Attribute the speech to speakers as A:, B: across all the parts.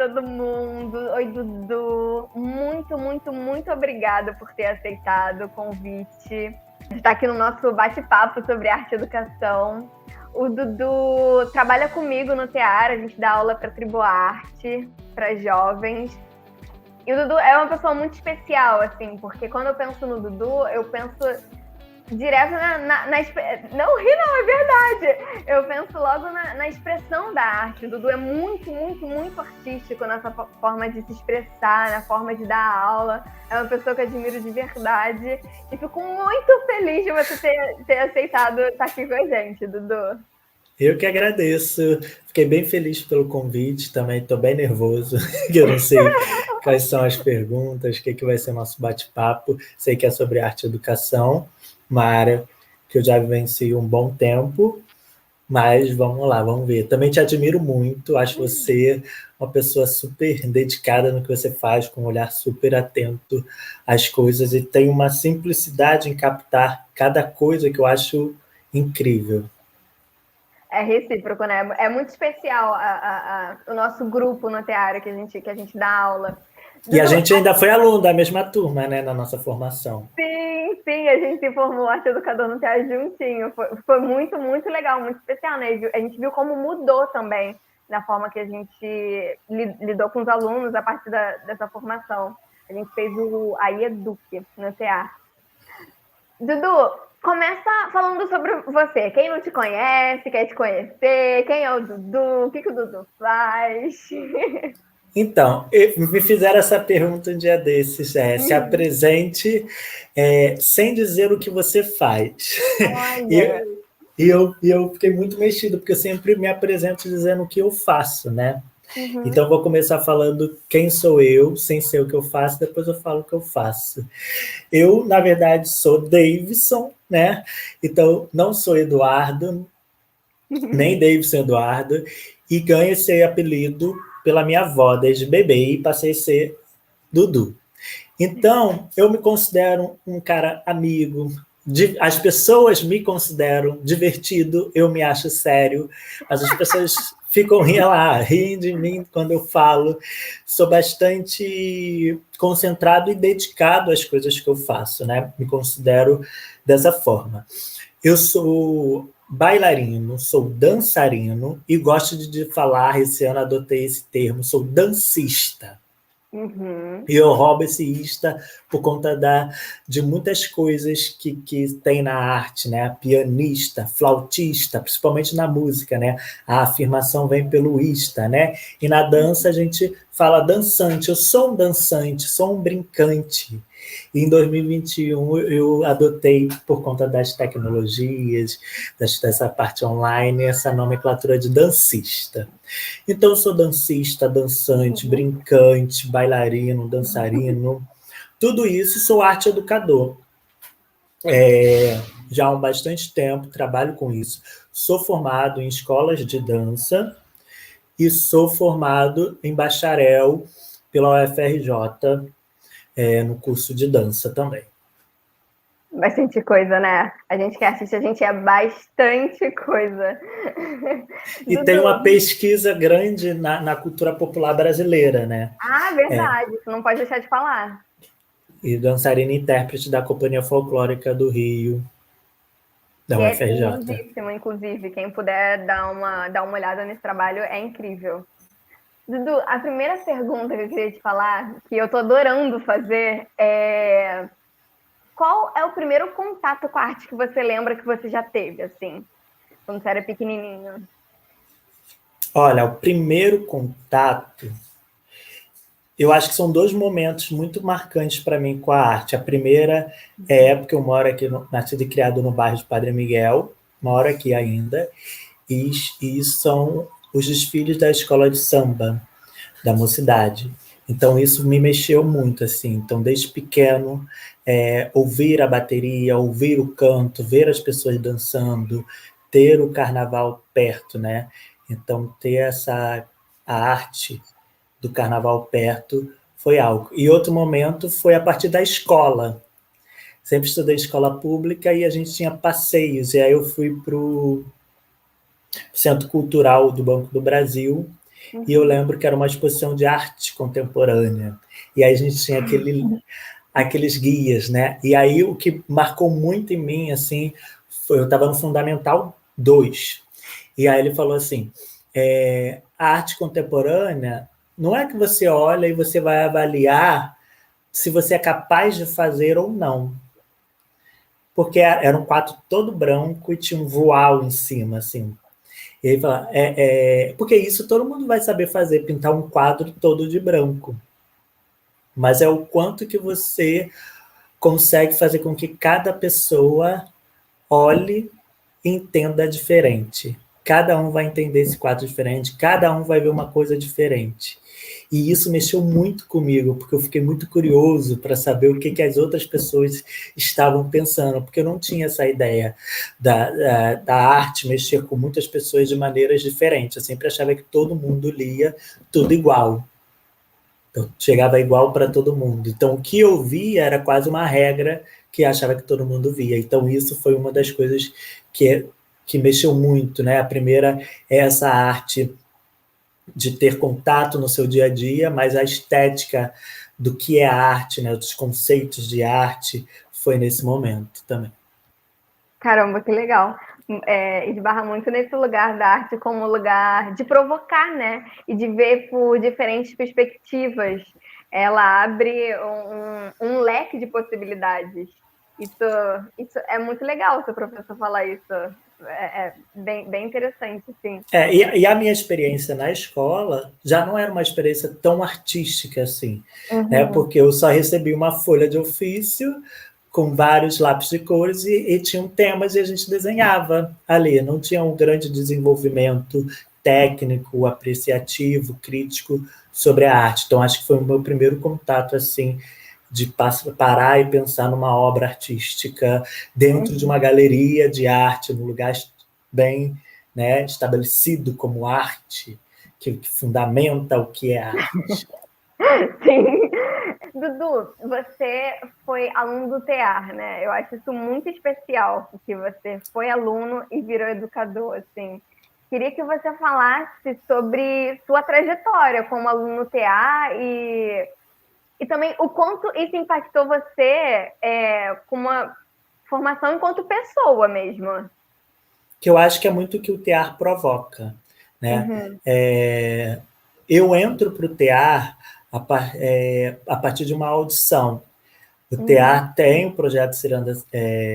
A: todo mundo. Oi, Dudu. Muito, muito, muito obrigada por ter aceitado o convite. Está aqui no nosso bate-papo sobre arte e educação. O Dudu trabalha comigo no TEAR, a gente dá aula para Triboarte, para jovens. E o Dudu é uma pessoa muito especial, assim, porque quando eu penso no Dudu, eu penso direto não ri não, é verdade. Eu penso logo na expressão da arte. O Dudu é muito, muito, muito artístico nessa forma de se expressar, na forma de dar aula. É uma pessoa que eu admiro de verdade. E fico muito feliz de você ter aceitado estar aqui com a gente, Dudu.
B: Eu que agradeço. Fiquei bem feliz pelo convite, também estou bem nervoso, que eu não sei quais são as perguntas, o que vai ser o nosso bate-papo. Sei que é sobre arte e educação, uma área que eu já vivencio um bom tempo, mas vamos lá, vamos ver. Também te admiro muito, acho você uma pessoa super dedicada no que você faz, com um olhar super atento às coisas e tem uma simplicidade em captar cada coisa que eu acho incrível.
A: É recíproco, né? É muito especial o nosso grupo no teatro que a gente dá aula.
B: E a
A: Dudu,
B: gente ainda foi aluno da mesma turma, né, na nossa formação.
A: sim, a gente se formou arte educador no teatro juntinho. Foi muito, muito legal, muito especial, né? A gente viu como mudou também na forma que a gente lidou com os alunos a partir dessa formação. A gente fez a IEDUC no teatro. Dudu, começa falando sobre você. Quem não te conhece, quer te conhecer, quem é o Dudu, o que o Dudu faz.
B: Então, me fizeram essa pergunta um dia desses, se apresente sem dizer o que você faz.
A: Olha.
B: E eu fiquei muito mexido, porque eu sempre me apresento dizendo o que eu faço, né?
A: Uhum.
B: Então, vou começar falando quem sou eu, sem ser o que eu faço, depois eu falo o que eu faço. Eu, na verdade, sou Davidson, né? Então, não sou Eduardo, nem Davidson Eduardo, e ganho esse apelido pela minha avó desde bebê e passei a ser Dudu. Então, eu me considero um cara amigo, as pessoas me consideram divertido, eu me acho sério, mas as pessoas ficam lá, riem de mim quando eu falo. Sou bastante concentrado e dedicado às coisas que eu faço, né? Me considero dessa forma. Eu sou bailarino, sou dançarino e gosto de falar, esse ano adotei esse termo, sou dancista.
A: Uhum.
B: E eu roubo esse ista por conta de muitas coisas que tem na arte, né? Pianista, flautista, principalmente na música, né? A afirmação vem pelo ista, né? E na dança a gente fala dançante. Eu sou um dançante, sou um brincante. E em 2021 eu adotei, por conta das tecnologias, dessa parte online, essa nomenclatura de dancista. Então, eu sou dancista, dançante, brincante, bailarino, dançarino, tudo isso, sou arte educador. Já há bastante tempo trabalho com isso. Sou formado em escolas de dança e sou formado em bacharel pela UFRJ, no curso de dança também.
A: Bastante coisa, né? A gente que assiste, a gente é bastante coisa.
B: E tem uma
A: Dudu.
B: pesquisa grande na cultura popular brasileira, né?
A: Ah, verdade. Isso não pode deixar de falar.
B: E dançarina e intérprete da Companhia Folclórica do Rio, da
A: Que é
B: UFRJ.
A: lindíssimo, inclusive. Quem puder dar uma olhada nesse trabalho é incrível. Dudu, a primeira pergunta que eu queria te falar, que eu tô adorando fazer, é qual é o primeiro contato com a arte que você lembra que você já teve, assim, quando você era pequenininho?
B: Olha, o primeiro contato, eu acho que são dois momentos muito marcantes para mim com a arte. A primeira é a época que eu moro aqui, nascido e criado no bairro de Padre Miguel, moro aqui ainda, e são os desfiles da escola de samba da mocidade. Então isso me mexeu muito, assim. Então desde pequeno, ouvir a bateria, ouvir o canto, ver as pessoas dançando, ter o carnaval perto, né? Então ter a arte do carnaval perto foi algo. E outro momento foi a partir da escola. Sempre estudei escola pública e a gente tinha passeios. E aí eu fui para o Centro Cultural do Banco do Brasil E eu lembro que era uma exposição de arte contemporânea. E aí a gente tinha aqueles guias, né? E aí o que marcou muito em mim, assim, foi, eu estava no Fundamental 2. E aí ele falou assim, a arte contemporânea não é que você olha e você vai avaliar se você é capaz de fazer ou não. Porque era um quadro todo branco e tinha um voal em cima, assim. E ele fala, porque isso todo mundo vai saber fazer, pintar um quadro todo de branco. Mas é o quanto que você consegue fazer com que cada pessoa olhe e entenda diferente. Cada um vai entender esse quadro diferente, cada um vai ver uma coisa diferente. E isso mexeu muito comigo, porque eu fiquei muito curioso para saber o que as outras pessoas estavam pensando, porque eu não tinha essa ideia da arte mexer com muitas pessoas de maneiras diferentes. Eu sempre achava que todo mundo lia tudo igual. Então, chegava igual para todo mundo. Então, o que eu via era quase uma regra que achava que todo mundo via. Então, isso foi uma das coisas que mexeu muito, né? A primeira é essa arte de ter contato no seu dia a dia, mas a estética do que é arte, né? Dos conceitos de arte, foi nesse momento também.
A: Caramba, que legal. Esbarra muito nesse lugar da arte como lugar de provocar, né? E de ver por diferentes perspectivas. Ela abre um leque de possibilidades. Isso é muito legal, seu professor falar isso. Bem interessante, sim.
B: E a minha experiência na escola já não era uma experiência tão artística assim, né? Porque eu só recebi uma folha de ofício com vários lápis de cores e tinham temas e a gente desenhava ali. Não tinha um grande desenvolvimento técnico, apreciativo, crítico sobre a arte. Então, acho que foi o meu primeiro contato, assim, de parar e pensar numa obra artística dentro de uma galeria de arte, num lugar bem, né, estabelecido como arte, que fundamenta o que é arte.
A: Sim. Dudu, você foi aluno do TEAR, né? Eu acho isso muito especial, porque você foi aluno e virou educador, assim. Queria que você falasse sobre sua trajetória como aluno do TEAR e também o quanto isso impactou você com uma formação enquanto pessoa mesmo.
B: Que eu acho que é muito o que o TEAR provoca, né? Eu entro para o TEAR a partir de uma audição. O TEAR tem o projeto Ciranda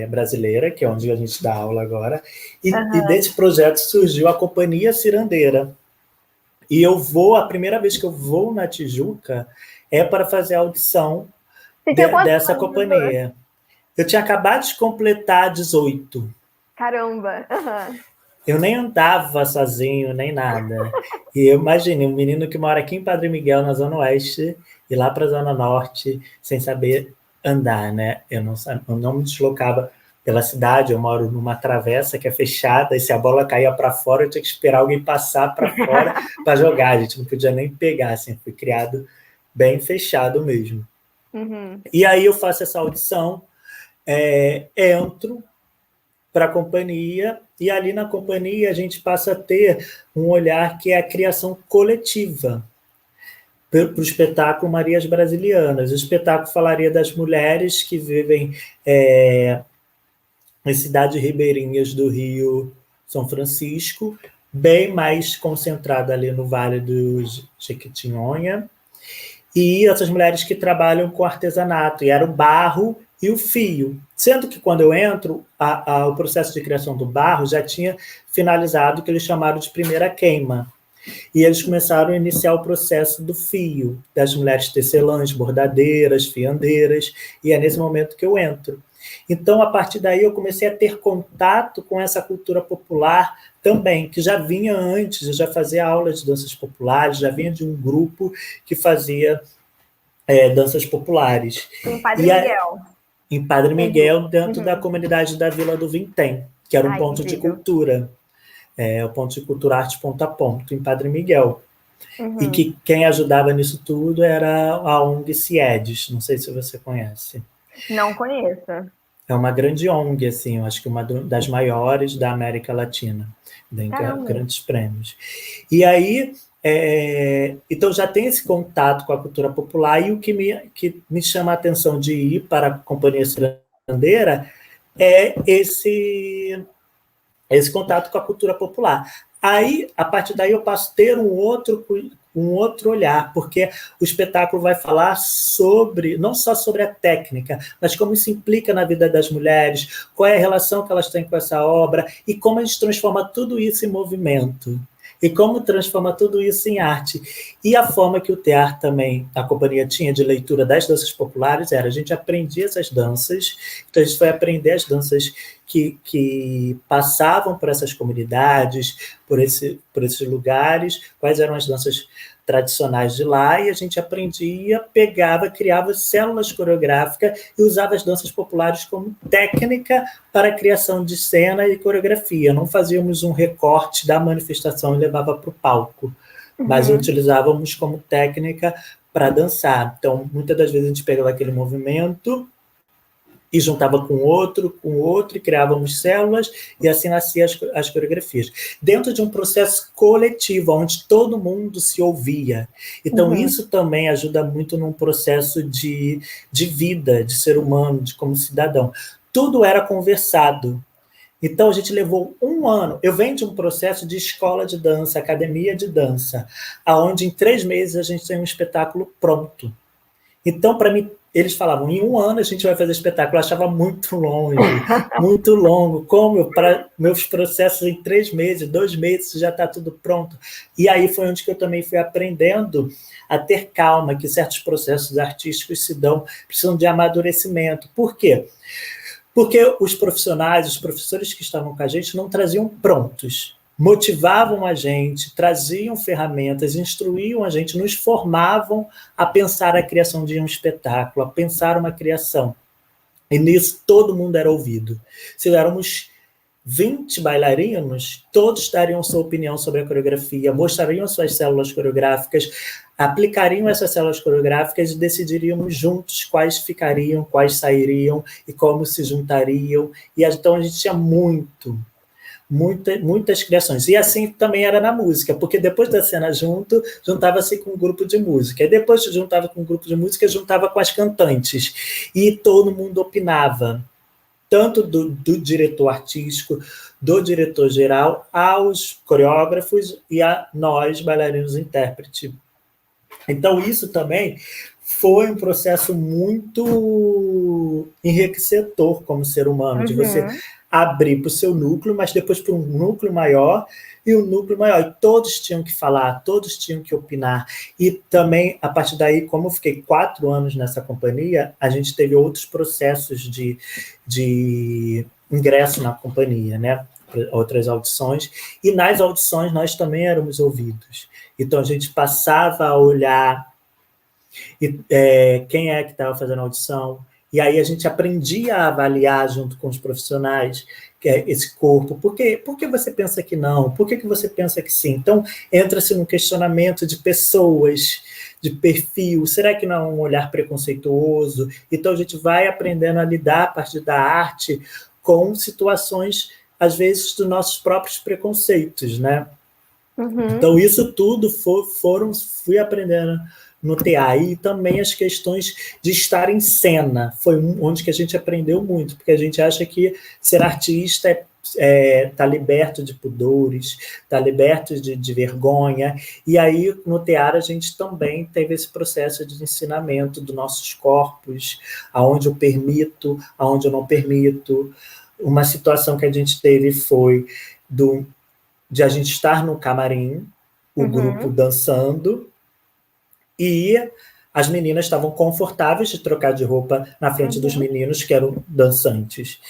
B: Brasileira, que é onde a gente dá aula agora, e desse projeto surgiu a Companhia Cirandeira. E a primeira vez que eu vou na Tijuca é para fazer a audição dessa companhia. Eu tinha acabado de completar 18.
A: Caramba!
B: Eu nem andava sozinho, nem nada. E eu imagine, um menino que mora aqui em Padre Miguel, na Zona Oeste, e lá para a Zona Norte, sem saber andar, né? Eu não me deslocava pela cidade, eu moro numa travessa que é fechada, e se a bola caía para fora, eu tinha que esperar alguém passar para fora para jogar. A gente não podia nem pegar, assim, fui criado bem fechado mesmo. E aí eu faço essa audição, entro para a companhia, e ali na companhia a gente passa a ter um olhar que é a criação coletiva para o espetáculo Marias Brasilianas. O espetáculo falaria das mulheres que vivem em cidades ribeirinhas do Rio São Francisco, bem mais concentrada ali no Vale do Jequitinhonha, e essas mulheres que trabalham com artesanato, e era o barro e o fio. Sendo que quando eu entro, o processo de criação do barro já tinha finalizado o que eles chamaram de primeira queima. E eles começaram a iniciar o processo do fio, das mulheres tecelãs, bordadeiras, fiandeiras, e é nesse momento que eu entro. Então, a partir daí, eu comecei a ter contato com essa cultura popular também, que já vinha antes, eu já fazia aula de danças populares, já vinha de um grupo que fazia danças populares.
A: Em Padre Miguel.
B: Em Padre Miguel, dentro da comunidade da Vila do Vintém, que era um ponto de cultura. O ponto de cultura arte ponto a ponto, em Padre Miguel. E que quem ajudava nisso tudo era a ONG CIEDES, não sei se você conhece.
A: Não conheço.
B: É uma grande ONG, assim, eu acho que uma das maiores da América Latina, tem grandes prêmios. E aí Então já tem esse contato com a cultura popular, e o que me chama a atenção de ir para a Companhia Cirandeira é esse contato com a cultura popular. Aí, a partir daí, eu passo a ter um outro olhar, porque o espetáculo vai falar não só sobre a técnica, mas como isso implica na vida das mulheres, qual é a relação que elas têm com essa obra, e como a gente transforma tudo isso em movimento, e como transforma tudo isso em arte. E a forma que o teatro também, a companhia tinha de leitura das danças populares, a gente aprendia essas danças, então a gente foi aprender as danças que passavam por essas comunidades, por esses lugares, quais eram as danças tradicionais de lá, e a gente aprendia, pegava, criava células coreográficas e usava as danças populares como técnica para a criação de cena e coreografia. Não fazíamos um recorte da manifestação e levava para o palco, mas utilizávamos como técnica para dançar. Então, muitas das vezes a gente pegava aquele movimento e juntava com outro, e criávamos células, e assim nasciam as coreografias. Dentro de um processo coletivo, onde todo mundo se ouvia. Então, isso também ajuda muito num processo de vida, de ser humano, de como cidadão. Tudo era conversado. Então, a gente levou 1 ano. Eu venho de um processo de escola de dança, academia de dança, onde em 3 meses a gente tem um espetáculo pronto. Então, para mim, eles falavam, em 1 ano a gente vai fazer espetáculo. Eu achava muito longe, muito longo. Como para meus processos em 3 meses, 2 meses, já está tudo pronto. E aí foi onde que eu também fui aprendendo a ter calma, que certos processos artísticos precisam de amadurecimento. Por quê? Porque os profissionais, os professores que estavam com a gente não traziam prontos. Motivavam a gente, traziam ferramentas, instruíam a gente, nos formavam a pensar a criação de um espetáculo, a pensar uma criação. E nisso todo mundo era ouvido. Se éramos 20 bailarinos, todos dariam sua opinião sobre a coreografia, mostrariam suas células coreográficas, aplicariam essas células coreográficas e decidiríamos juntos quais ficariam, quais sairiam e como se juntariam. E então a gente tinha muitas criações. E assim também era na música, porque depois da cena juntava-se com um grupo de música. E depois que juntava com um grupo de música, juntava com as cantantes. E todo mundo opinava, tanto do diretor artístico, do diretor geral, aos coreógrafos e a nós, bailarinos intérpretes. Então, isso também foi um processo muito enriquecedor como ser humano, de você abrir para o seu núcleo, mas depois para um núcleo maior, e um núcleo maior. E todos tinham que falar, todos tinham que opinar. E também, a partir daí, como eu fiquei 4 anos nessa companhia, a gente teve outros processos de ingresso na companhia, né? Outras audições. E nas audições nós também éramos ouvidos. Então a gente passava a olhar quem é que estava fazendo a audição, e aí a gente aprendia a avaliar junto com os profissionais esse corpo. Por que você pensa que não? Por que você pensa que sim? Então, entra-se num questionamento de pessoas, de perfil. Será que não é um olhar preconceituoso? Então, a gente vai aprendendo a lidar, a partir da arte, com situações, às vezes, dos nossos próprios preconceitos, né? Então, isso tudo fui aprendendo no TA, e também as questões de estar em cena, foi onde que a gente aprendeu muito, porque a gente acha que ser artista tá liberto de pudores, tá liberto de vergonha, e aí no teatro a gente também teve esse processo de ensinamento dos nossos corpos, aonde eu permito, aonde eu não permito. Uma situação que a gente teve foi de a gente estar no camarim, o grupo dançando, e as meninas estavam confortáveis de trocar de roupa na frente dos meninos que eram dançantes.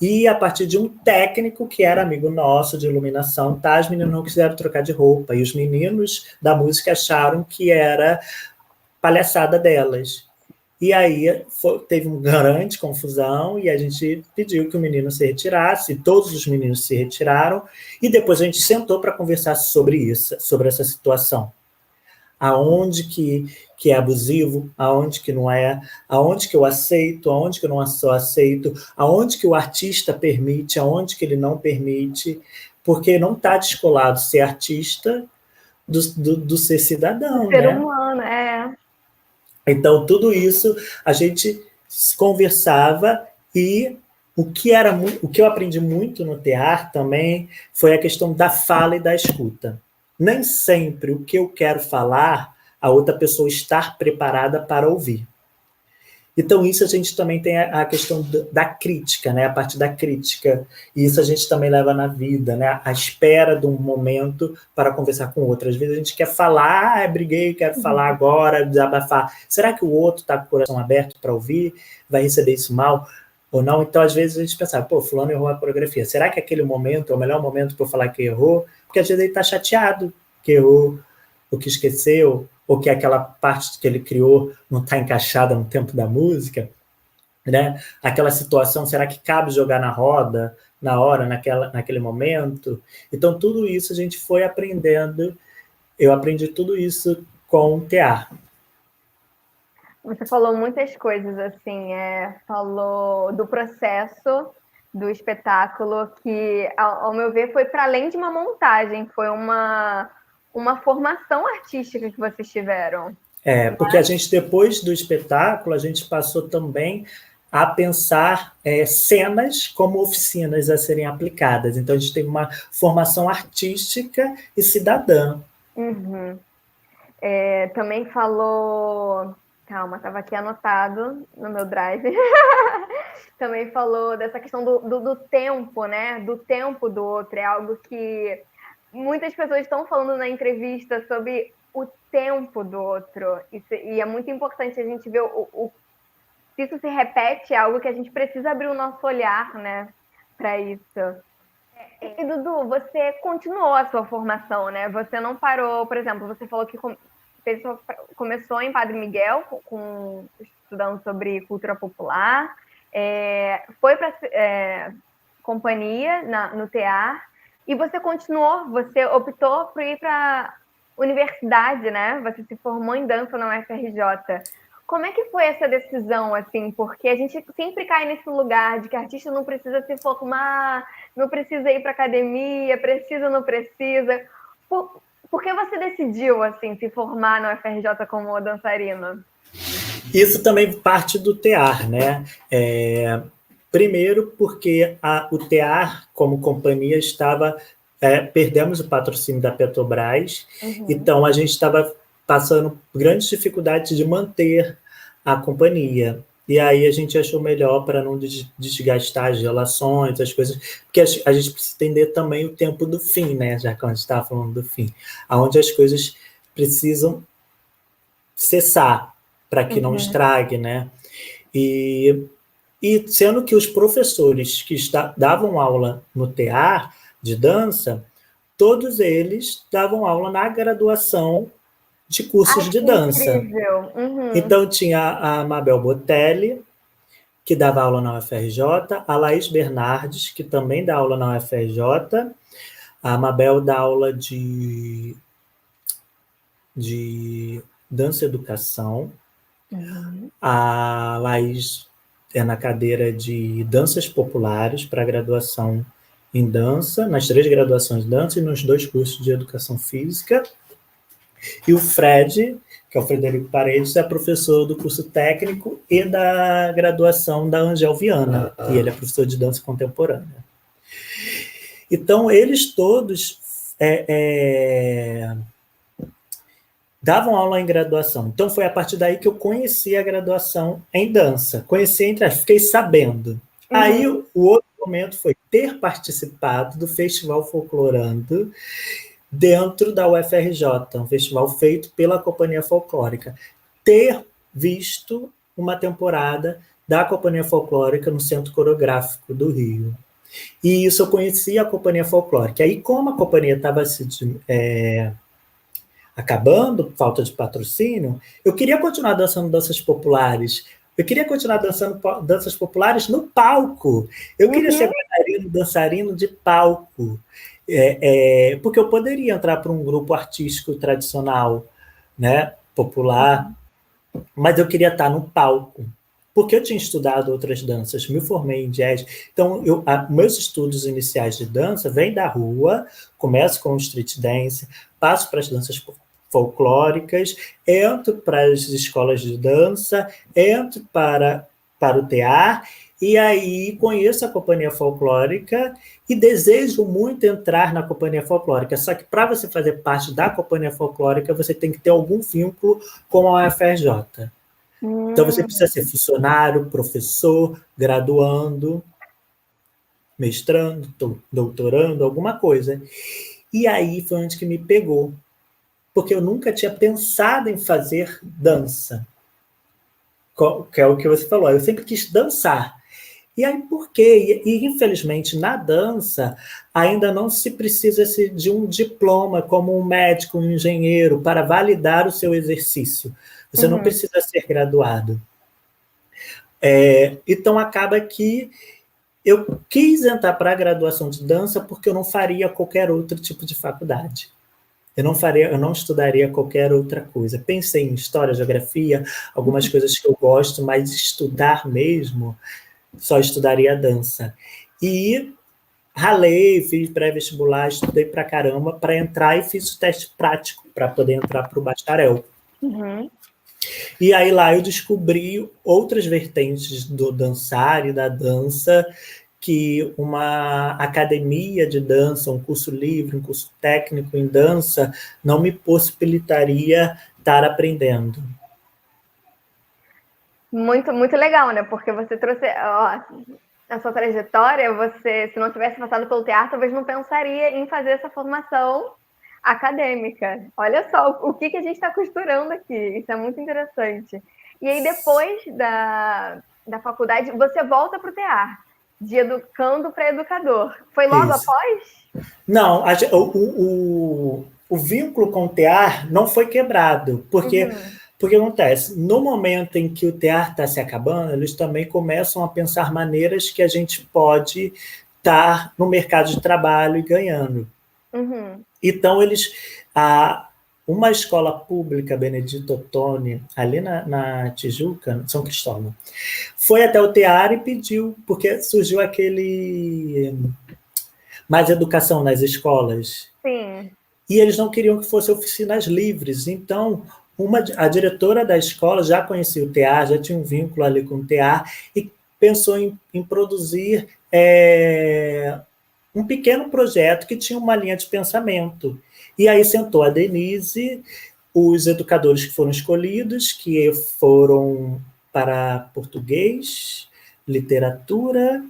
B: E a partir de um técnico que era amigo nosso de iluminação, as meninas não quiseram trocar de roupa, e os meninos da música acharam que era palhaçada delas. E aí teve uma grande confusão, e a gente pediu que o menino se retirasse, todos os meninos se retiraram, e depois a gente sentou para conversar sobre isso, sobre essa situação. Aonde que é abusivo, aonde que não é, aonde que eu aceito, aonde que eu não só aceito, aonde que o artista permite, aonde que ele não permite, porque não está descolado ser artista do ser cidadão,
A: Ser
B: né?
A: humano, é.
B: Então, tudo isso a gente conversava e o que eu aprendi muito no teatro também foi a questão da fala e da escuta. Nem sempre o que eu quero falar, a outra pessoa estar preparada para ouvir. Então, isso a gente também tem a questão da crítica, né? A parte da crítica. E isso a gente também leva na vida, né? A espera de um momento para conversar com o outro. Às vezes a gente quer falar, briguei, quero falar agora, desabafar. Será que o outro está com o coração aberto para ouvir? Vai receber isso mal ou não? Então, às vezes a gente pensa, pô, fulano errou a coreografia. Será que aquele momento é o melhor momento para eu falar que errou? Porque às vezes ele está chateado que errou, ou que esqueceu, ou que aquela parte que ele criou não está encaixada no tempo da música, né? Aquela situação, será que cabe jogar na roda, na hora, naquele momento? Então, tudo isso a gente foi aprendendo, eu aprendi tudo isso com o teatro.
A: Você falou muitas coisas, assim, falou do processo do espetáculo, que, ao meu ver, foi para além de uma montagem, foi uma formação artística que vocês tiveram.
B: Porque a gente, depois do espetáculo, a gente passou também a pensar cenas como oficinas a serem aplicadas. Então, a gente teve uma formação artística e cidadã.
A: Uhum. Também falou... Calma, estava aqui anotado no meu drive. Também falou dessa questão do tempo, né? Do tempo do outro. É algo que muitas pessoas estão falando na entrevista sobre o tempo do outro. E é muito importante a gente ver se isso se repete, é algo que a gente precisa abrir o nosso olhar, né? Para isso. E, Dudu, você continuou a sua formação, né? Você não parou, por exemplo, você falou que começou em Padre Miguel, estudando sobre cultura popular, foi para companhia no teatro, e você continuou, você optou por ir para universidade, né? Você se formou em dança na UFRJ. Como é que foi essa decisão, assim? Porque a gente sempre cai nesse lugar de que artista não precisa se formar, não precisa ir para academia, precisa ou não precisa. Por que você decidiu, assim, se formar na UFRJ como dançarina?
B: Isso também parte do TEAR, né? Primeiro porque o TEAR, como companhia, perdemos o patrocínio da Petrobras, então a gente estava passando grandes dificuldades de manter a companhia. E aí a gente achou melhor para não desgastar as relações, as coisas, porque a gente precisa entender também o tempo do fim, né? Já que a gente estava falando do fim, onde as coisas precisam cessar para que não estrague, né? E sendo que os professores que davam aula no TEAR de dança, todos eles davam aula na graduação de cursos de dança.
A: Incrível.
B: Então, tinha a Mabel Botelli, que dava aula na UFRJ, a Laís Bernardes, que também dá aula na UFRJ, a Mabel dá aula de dança e educação, a Laís na cadeira de danças populares para graduação em dança, nas 3 graduações de dança e nos 2 cursos de educação física. E o Fred, que é o Frederico Paredes, é professor do curso técnico e da graduação da Angel Viana, e ele é professor de dança contemporânea. Então, eles todos davam aula em graduação. Então, foi a partir daí que eu conheci a graduação em dança. Fiquei sabendo. Aí, o outro momento foi ter participado do Festival Folclorando dentro da UFRJ, um festival feito pela Companhia Folclórica. Ter visto uma temporada da Companhia Folclórica no Centro Coreográfico do Rio. E isso eu conhecia a Companhia Folclórica. Aí, como a companhia estava acabando, falta de patrocínio, eu queria continuar dançando danças populares. Eu queria continuar dançando danças populares no palco. Eu queria ser dançarino de palco. Porque eu poderia entrar para um grupo artístico tradicional, né, popular, mas eu queria estar no palco, porque eu tinha estudado outras danças, me formei em jazz. Então, meus estudos iniciais de dança vêm da rua, começo com o street dance, passo para as danças folclóricas, entro para as escolas de dança, entro para o tear, e aí conheço a companhia folclórica e desejo muito entrar na companhia folclórica. Só que para você fazer parte da companhia folclórica, você tem que ter algum vínculo com a UFRJ. Então você precisa ser funcionário, professor, graduando, mestrando, doutorando, alguma coisa. E aí foi onde que me pegou, porque eu nunca tinha pensado em fazer dança, que é o que você falou. Eu sempre quis dançar. E aí, por quê? E, infelizmente, na dança, ainda não se precisa de um diploma como um médico, um engenheiro, para validar o seu exercício. Você não precisa ser graduado. Então, acaba que eu quis entrar para a graduação de dança porque eu não faria qualquer outro tipo de faculdade. Eu não estudaria qualquer outra coisa. Pensei em história, geografia, algumas coisas que eu gosto, mas estudar mesmo, só estudaria dança. E ralei, fiz pré-vestibular, estudei pra caramba para entrar e fiz o teste prático para poder entrar para o bacharel. E aí lá eu descobri outras vertentes do dançar e da dança, que uma academia de dança, um curso livre, um curso técnico em dança, não me possibilitaria estar aprendendo.
A: Muito, muito legal, né? Porque você trouxe a sua trajetória, você, se não tivesse passado pelo teatro, talvez não pensaria em fazer essa formação acadêmica. Olha só o que a gente está costurando aqui. Isso é muito interessante. E aí, depois da faculdade, você volta para o teatro, de educando para educador. Foi logo após?
B: Não, o vínculo com o teatro não foi quebrado, porque porque acontece, no momento em que o teatro está se acabando, eles também começam a pensar maneiras que a gente pode estar no mercado de trabalho e ganhando. Então, uma escola pública, Benedito Ottoni, ali na Tijuca, São Cristóvão, foi até o teatro e pediu, porque surgiu aquele mais educação nas escolas.
A: Sim.
B: E eles não queriam que fossem oficinas livres, então a diretora da escola já conhecia o tear, já tinha um vínculo ali com o tear, e pensou em produzir um pequeno projeto que tinha uma linha de pensamento. E aí sentou a Denise, os educadores que foram escolhidos, que foram para português, literatura,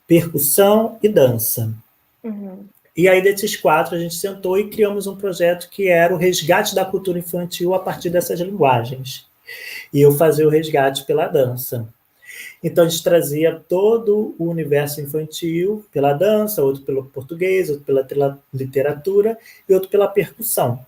B: percussão e dança. E aí, desses 4, a gente sentou e criamos um projeto que era o resgate da cultura infantil a partir dessas linguagens. E eu fazia o resgate pela dança. Então, a gente trazia todo o universo infantil pela dança, outro pelo português, outro pela literatura e outro pela percussão.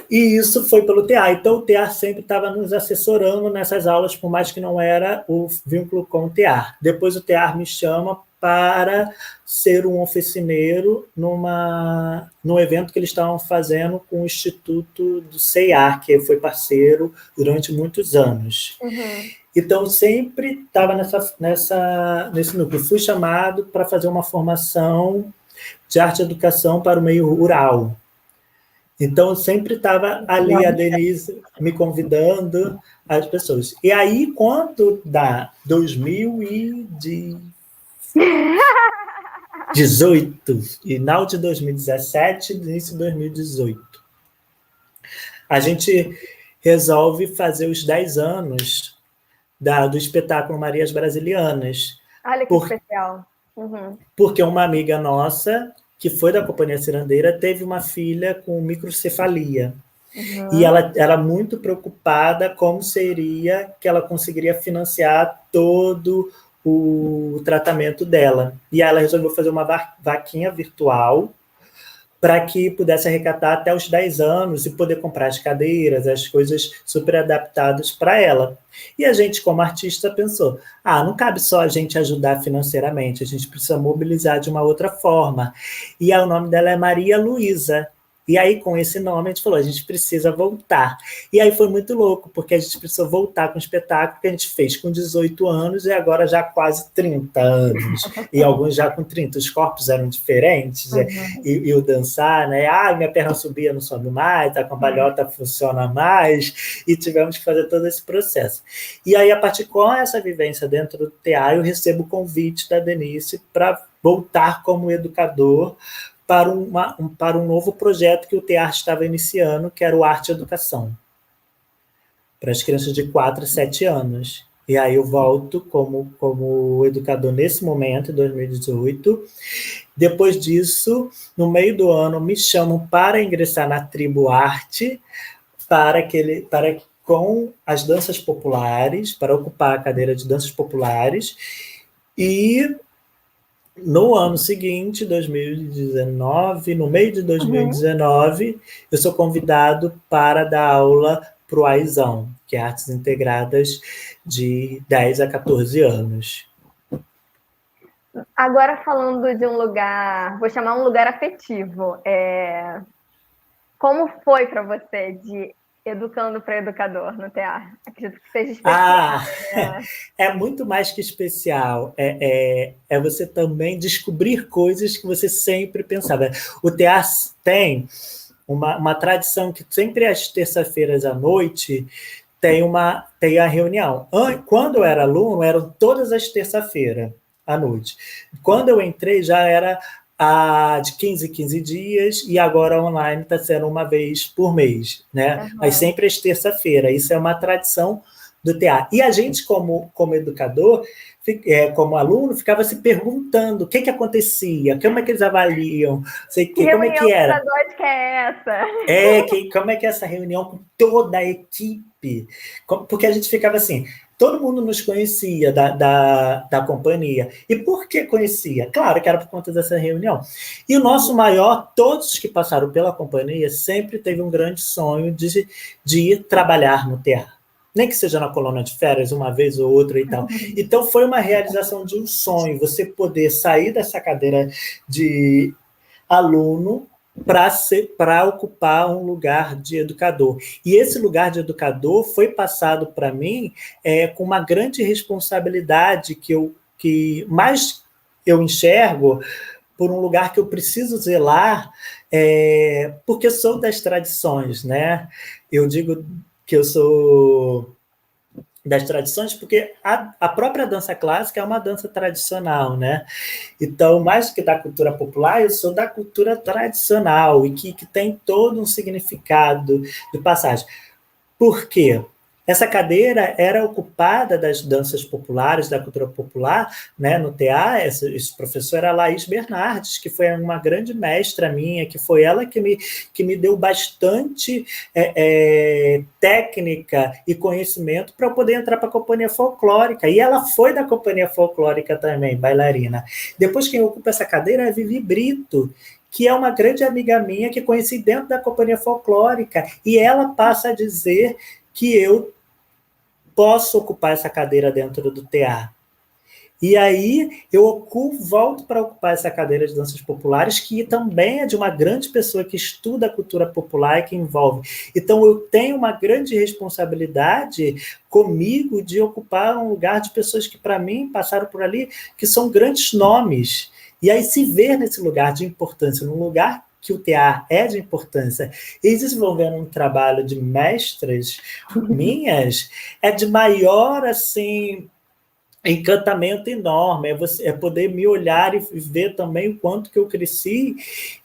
B: E isso foi pelo tear. Então, o tear sempre estava nos assessorando nessas aulas, por mais que não era o vínculo com o tear. Depois, o tear me chama para ser um oficineiro num evento que eles estavam fazendo com o Instituto do CEIAR, que foi parceiro durante muitos anos. Então, sempre estava nesse núcleo. Fui chamado para fazer uma formação de arte e educação para o meio rural. Então, eu sempre estava ali, a Denise me convidando, as pessoas. E aí, quando dá 2018, final de 2017, início de 2018, a gente resolve fazer os 10 anos do espetáculo Marias Brasilianas.
A: Olha que especial.
B: Porque uma amiga nossa, que foi da Companhia Cirandeira, teve uma filha com microcefalia. E ela era muito preocupada como seria que ela conseguiria financiar todo o tratamento dela. E ela resolveu fazer uma vaquinha virtual para que pudesse arrecadar até os 10 anos e poder comprar as cadeiras, as coisas super adaptadas para ela. E a gente, como artista, pensou, não cabe só a gente ajudar financeiramente, a gente precisa mobilizar de uma outra forma. E o nome dela é Maria Luísa. E aí, com esse nome, a gente falou, a gente precisa voltar. E aí foi muito louco, porque a gente precisou voltar com o espetáculo que a gente fez com 18 anos e agora já quase 30 anos. E alguns já com 30. Os corpos eram diferentes, e o dançar, né? Ah, minha perna subia, não sobe mais, a cambalhota funciona mais, e tivemos que fazer todo esse processo. E aí, a partir com essa vivência dentro do teatro, eu recebo o convite da Denise para voltar como educador para um novo projeto que o TEAR estava iniciando, que era o Arte e Educação, para as crianças de 4 a 7 anos. E aí eu volto como educador nesse momento, em 2018. Depois disso, no meio do ano, me chamam para ingressar na Tribo Arte, com as danças populares, para ocupar a cadeira de danças populares. E no ano seguinte, 2019, no meio de 2019, eu sou convidado para dar aula para o AISão, que é Artes Integradas de 10 a 14 anos.
A: Agora falando de um lugar, vou chamar um lugar afetivo. Como foi para você de educando para educador no teatro? Acredito que seja especial. Né?
B: É muito mais que especial. É você também descobrir coisas que você sempre pensava. O teatro tem uma tradição que sempre às terças-feiras à noite tem a reunião. Quando eu era aluno, eram todas as terças-feiras à noite. Quando eu entrei, já era de 15 em 15 dias, e agora online está sendo uma vez por mês, né? Mas sempre às terça-feira. Isso é uma tradição do teatro. E a gente, como educador, como aluno, ficava se perguntando o que acontecia, como é que eles avaliam, como é que era.
A: Que é essa?
B: Como é que é essa reunião com toda a equipe? Porque a gente ficava assim, todo mundo nos conhecia da companhia. E por que conhecia? Claro que era por conta dessa reunião. E o nosso maior, todos que passaram pela companhia, sempre teve um grande sonho de ir trabalhar no teatro. Nem que seja na colônia de férias, uma vez ou outra e tal. Então, foi uma realização de um sonho, você poder sair dessa cadeira de aluno para ocupar um lugar de educador. E esse lugar de educador foi passado para mim com uma grande responsabilidade que mais eu enxergo por um lugar que eu preciso zelar, porque sou das tradições, né? Eu digo que eu sou das tradições, porque a própria dança clássica é uma dança tradicional, né? Então, mais do que da cultura popular, eu sou da cultura tradicional, e que tem todo um significado de passagem. Por quê? Essa cadeira era ocupada das danças populares, da cultura popular, né, no teatro. Esse professor era a Laís Bernardes, que foi uma grande mestra minha, que foi ela que me deu bastante técnica e conhecimento para eu poder entrar para a companhia folclórica. E ela foi da companhia folclórica também, bailarina. Depois, quem ocupa essa cadeira é a Vivi Brito, que é uma grande amiga minha que conheci dentro da companhia folclórica, e ela passa a dizer que eu posso ocupar essa cadeira dentro do teatro. E aí eu volto para ocupar essa cadeira de danças populares, que também é de uma grande pessoa que estuda a cultura popular e que envolve. Então eu tenho uma grande responsabilidade comigo de ocupar um lugar de pessoas que, para mim, passaram por ali, que são grandes nomes. E aí se ver nesse lugar de importância, num lugar que o teatro é de importância, e desenvolvendo um trabalho de mestras minhas, é de maior, assim, encantamento enorme, é poder me olhar e ver também o quanto que eu cresci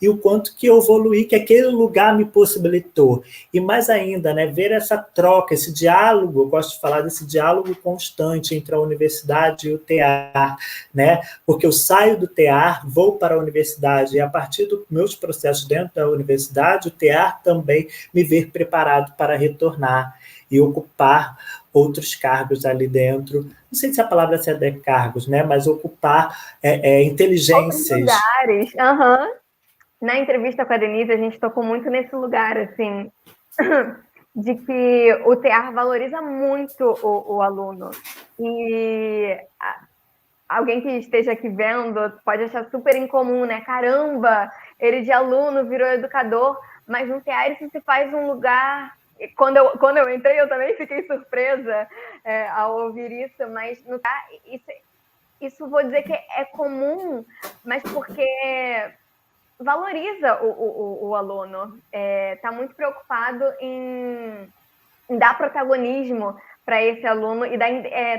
B: e o quanto que eu evoluí, que aquele lugar me possibilitou. E mais ainda, né, ver essa troca, esse diálogo, eu gosto de falar desse diálogo constante entre a universidade e o teatro, né? Porque eu saio do teatro, vou para a universidade, e a partir dos meus processos dentro da universidade, o teatro também me ver preparado para retornar e ocupar outros cargos ali dentro. Não sei se a palavra é cargos, né? Mas ocupar inteligências.
A: Outros lugares. Uhum. Na entrevista com a Denise, a gente tocou muito nesse lugar, assim, de que o teatro valoriza muito o aluno. E alguém que esteja aqui vendo pode achar super incomum, né? Caramba, ele de aluno virou educador. mas no tear isso se faz um lugar... Quando eu entrei, eu também fiquei surpresa ao ouvir isso, mas no tear, isso vou dizer que é comum, mas porque valoriza o aluno, está muito preocupado em dar protagonismo para esse aluno e dar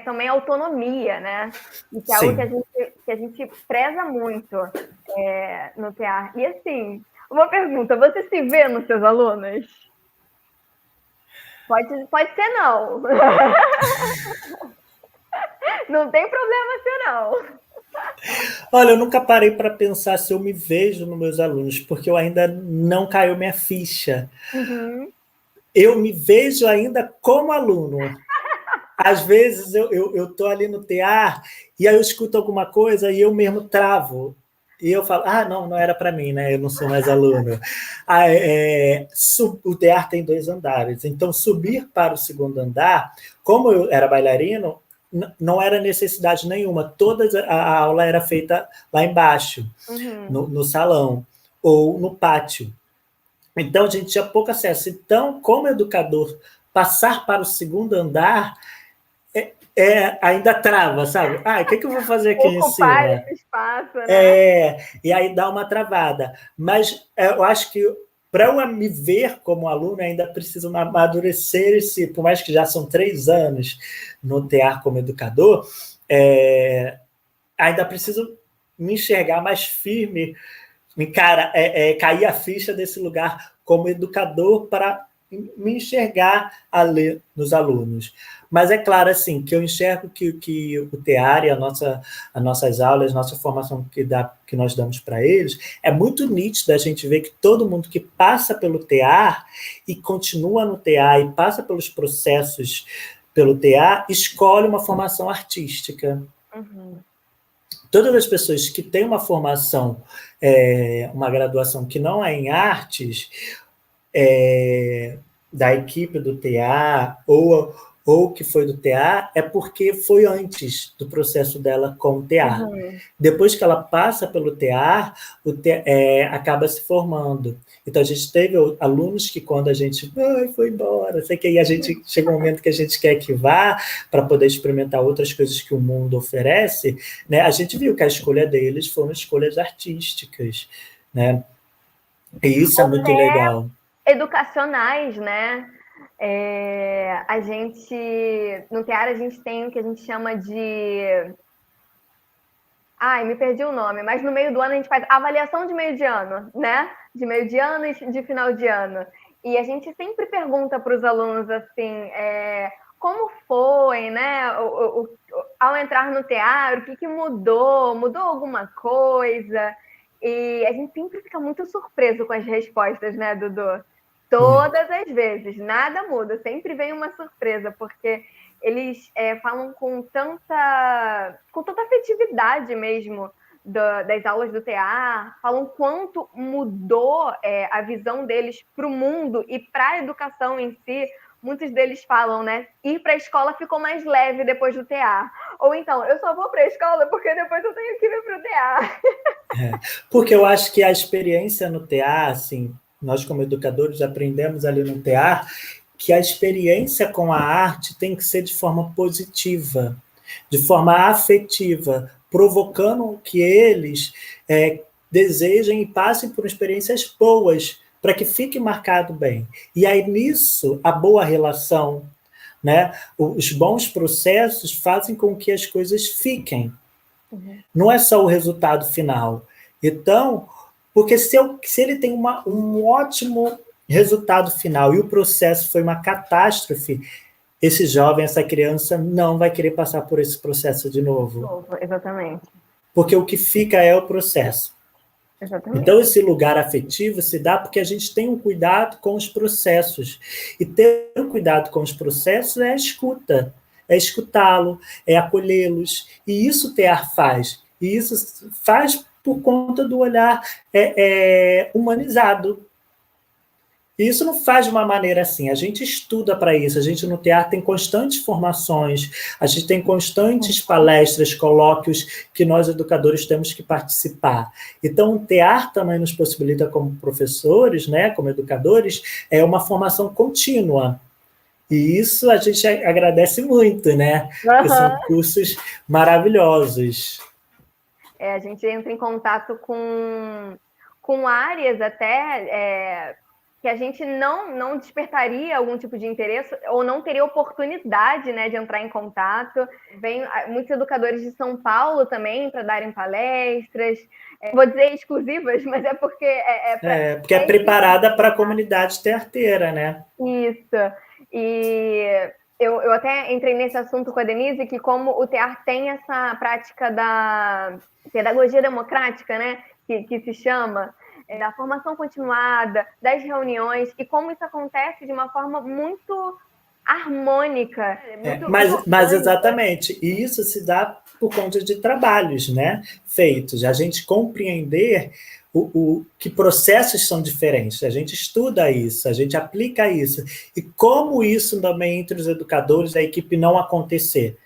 A: também autonomia, né? Isso é algo que a gente preza muito no TEA. E assim, uma pergunta, você se vê nos seus alunos? Pode ser não. Não tem problema ser não.
B: Olha, eu nunca parei para pensar se eu me vejo nos meus alunos, porque eu ainda não caiu minha ficha.
A: Uhum.
B: Eu me vejo ainda como aluno. Às vezes eu tô ali no tear e aí eu escuto alguma coisa e eu mesmo travo. E eu falo, não era para mim, né? Eu não sou mais aluno. O tear tem 2 andares, então subir para o segundo andar, como eu era bailarino, não era necessidade nenhuma. Toda a aula era feita lá embaixo, no salão ou no pátio. Então, a gente tinha pouco acesso. Então, como educador, passar para o segundo andar ainda trava, sabe? O que eu vou fazer aqui em
A: Ocupar
B: cima?
A: esse espaço, né?
B: E aí dá uma travada. Mas eu acho que para eu me ver como aluno, ainda preciso amadurecer por mais que já são 3 anos no TEAR como educador, ainda preciso me enxergar mais firme, cair a ficha desse lugar como educador para me enxergar ali nos alunos. Mas é claro, assim, que eu enxergo que o TEAR e as nossas aulas, a nossa formação que nós damos para eles, é muito nítido a gente ver que todo mundo que passa pelo TEAR e continua no TEAR e passa pelos processos pelo TEAR, escolhe uma formação artística.
A: Uhum.
B: Todas as pessoas que têm uma formação, uma graduação que não é em artes, da equipe do TA ou que foi do TA, é porque foi antes do processo dela com o TA.
A: Uhum.
B: Depois que ela passa pelo TA, acaba se formando. Então, a gente teve alunos que quando a gente foi embora, sei que aí a gente chega um momento que a gente quer que vá para poder experimentar outras coisas que o mundo oferece, né? A gente viu que a escolha deles foram escolhas artísticas, né? E isso é muito legal.
A: Educacionais, né? No TEAR a gente tem o que a gente chama de... me perdi o nome, mas no meio do ano a gente faz avaliação de meio de ano, né? De meio de ano e de final de ano. E a gente sempre pergunta para os alunos assim, como foi, né? Ao entrar no TEAR, o que mudou? Mudou alguma coisa? E a gente sempre fica muito surpreso com as respostas, né, Dudu? Todas as vezes, nada muda, sempre vem uma surpresa, porque eles falam com tanta afetividade mesmo das aulas do TEAR, falam quanto mudou a visão deles para o mundo e para a educação em si. Muitos deles falam, né? Ir para a escola ficou mais leve depois do TEAR. Ou então, eu só vou para a escola porque depois eu tenho que ir para o TEAR.
B: Porque eu acho que a experiência no TEAR, assim, nós como educadores aprendemos ali no TEAR que a experiência com a arte tem que ser de forma positiva, de forma afetiva, provocando que eles desejem e passem por experiências boas, para que fique marcado bem. E aí, nisso, a boa relação, né? Os bons processos fazem com que as coisas fiquem. Uhum. Não é só o resultado final. Então, porque se ele tem um ótimo resultado final e o processo foi uma catástrofe, esse jovem, essa criança não vai querer passar por esse processo de novo.
A: Exatamente.
B: Porque o que fica é o processo. Exatamente. Então, esse lugar afetivo se dá porque a gente tem um cuidado com os processos. E ter um cuidado com os processos é a escuta, é escutá-lo, é acolhê-los. E isso o TEAR faz. E isso faz por conta do olhar humanizado. E isso não faz de uma maneira assim, a gente estuda para isso, a gente no teatro tem constantes formações, a gente tem constantes palestras, colóquios que nós educadores temos que participar. Então, o teatro também nos possibilita, como professores, né, como educadores, é uma formação contínua. E isso a gente agradece muito, né? Porque são cursos maravilhosos.
A: A gente entra em contato com áreas até que a gente não despertaria algum tipo de interesse ou não teria oportunidade, né, de entrar em contato. Vem muitos educadores de São Paulo também para darem palestras, vou dizer exclusivas, mas é porque
B: porque é preparada para a comunidade tearteira, né?
A: Isso. E eu até entrei nesse assunto com a Denise, que como o TEAR tem essa prática da pedagogia democrática, né, que se chama, da formação continuada, das reuniões, e como isso acontece de uma forma muito harmônica.
B: Mas exatamente, e isso se dá por conta de trabalhos, né, feitos, a gente compreender que processos são diferentes, a gente estuda isso, a gente aplica isso, e como isso também entre os educadores da equipe não acontecer.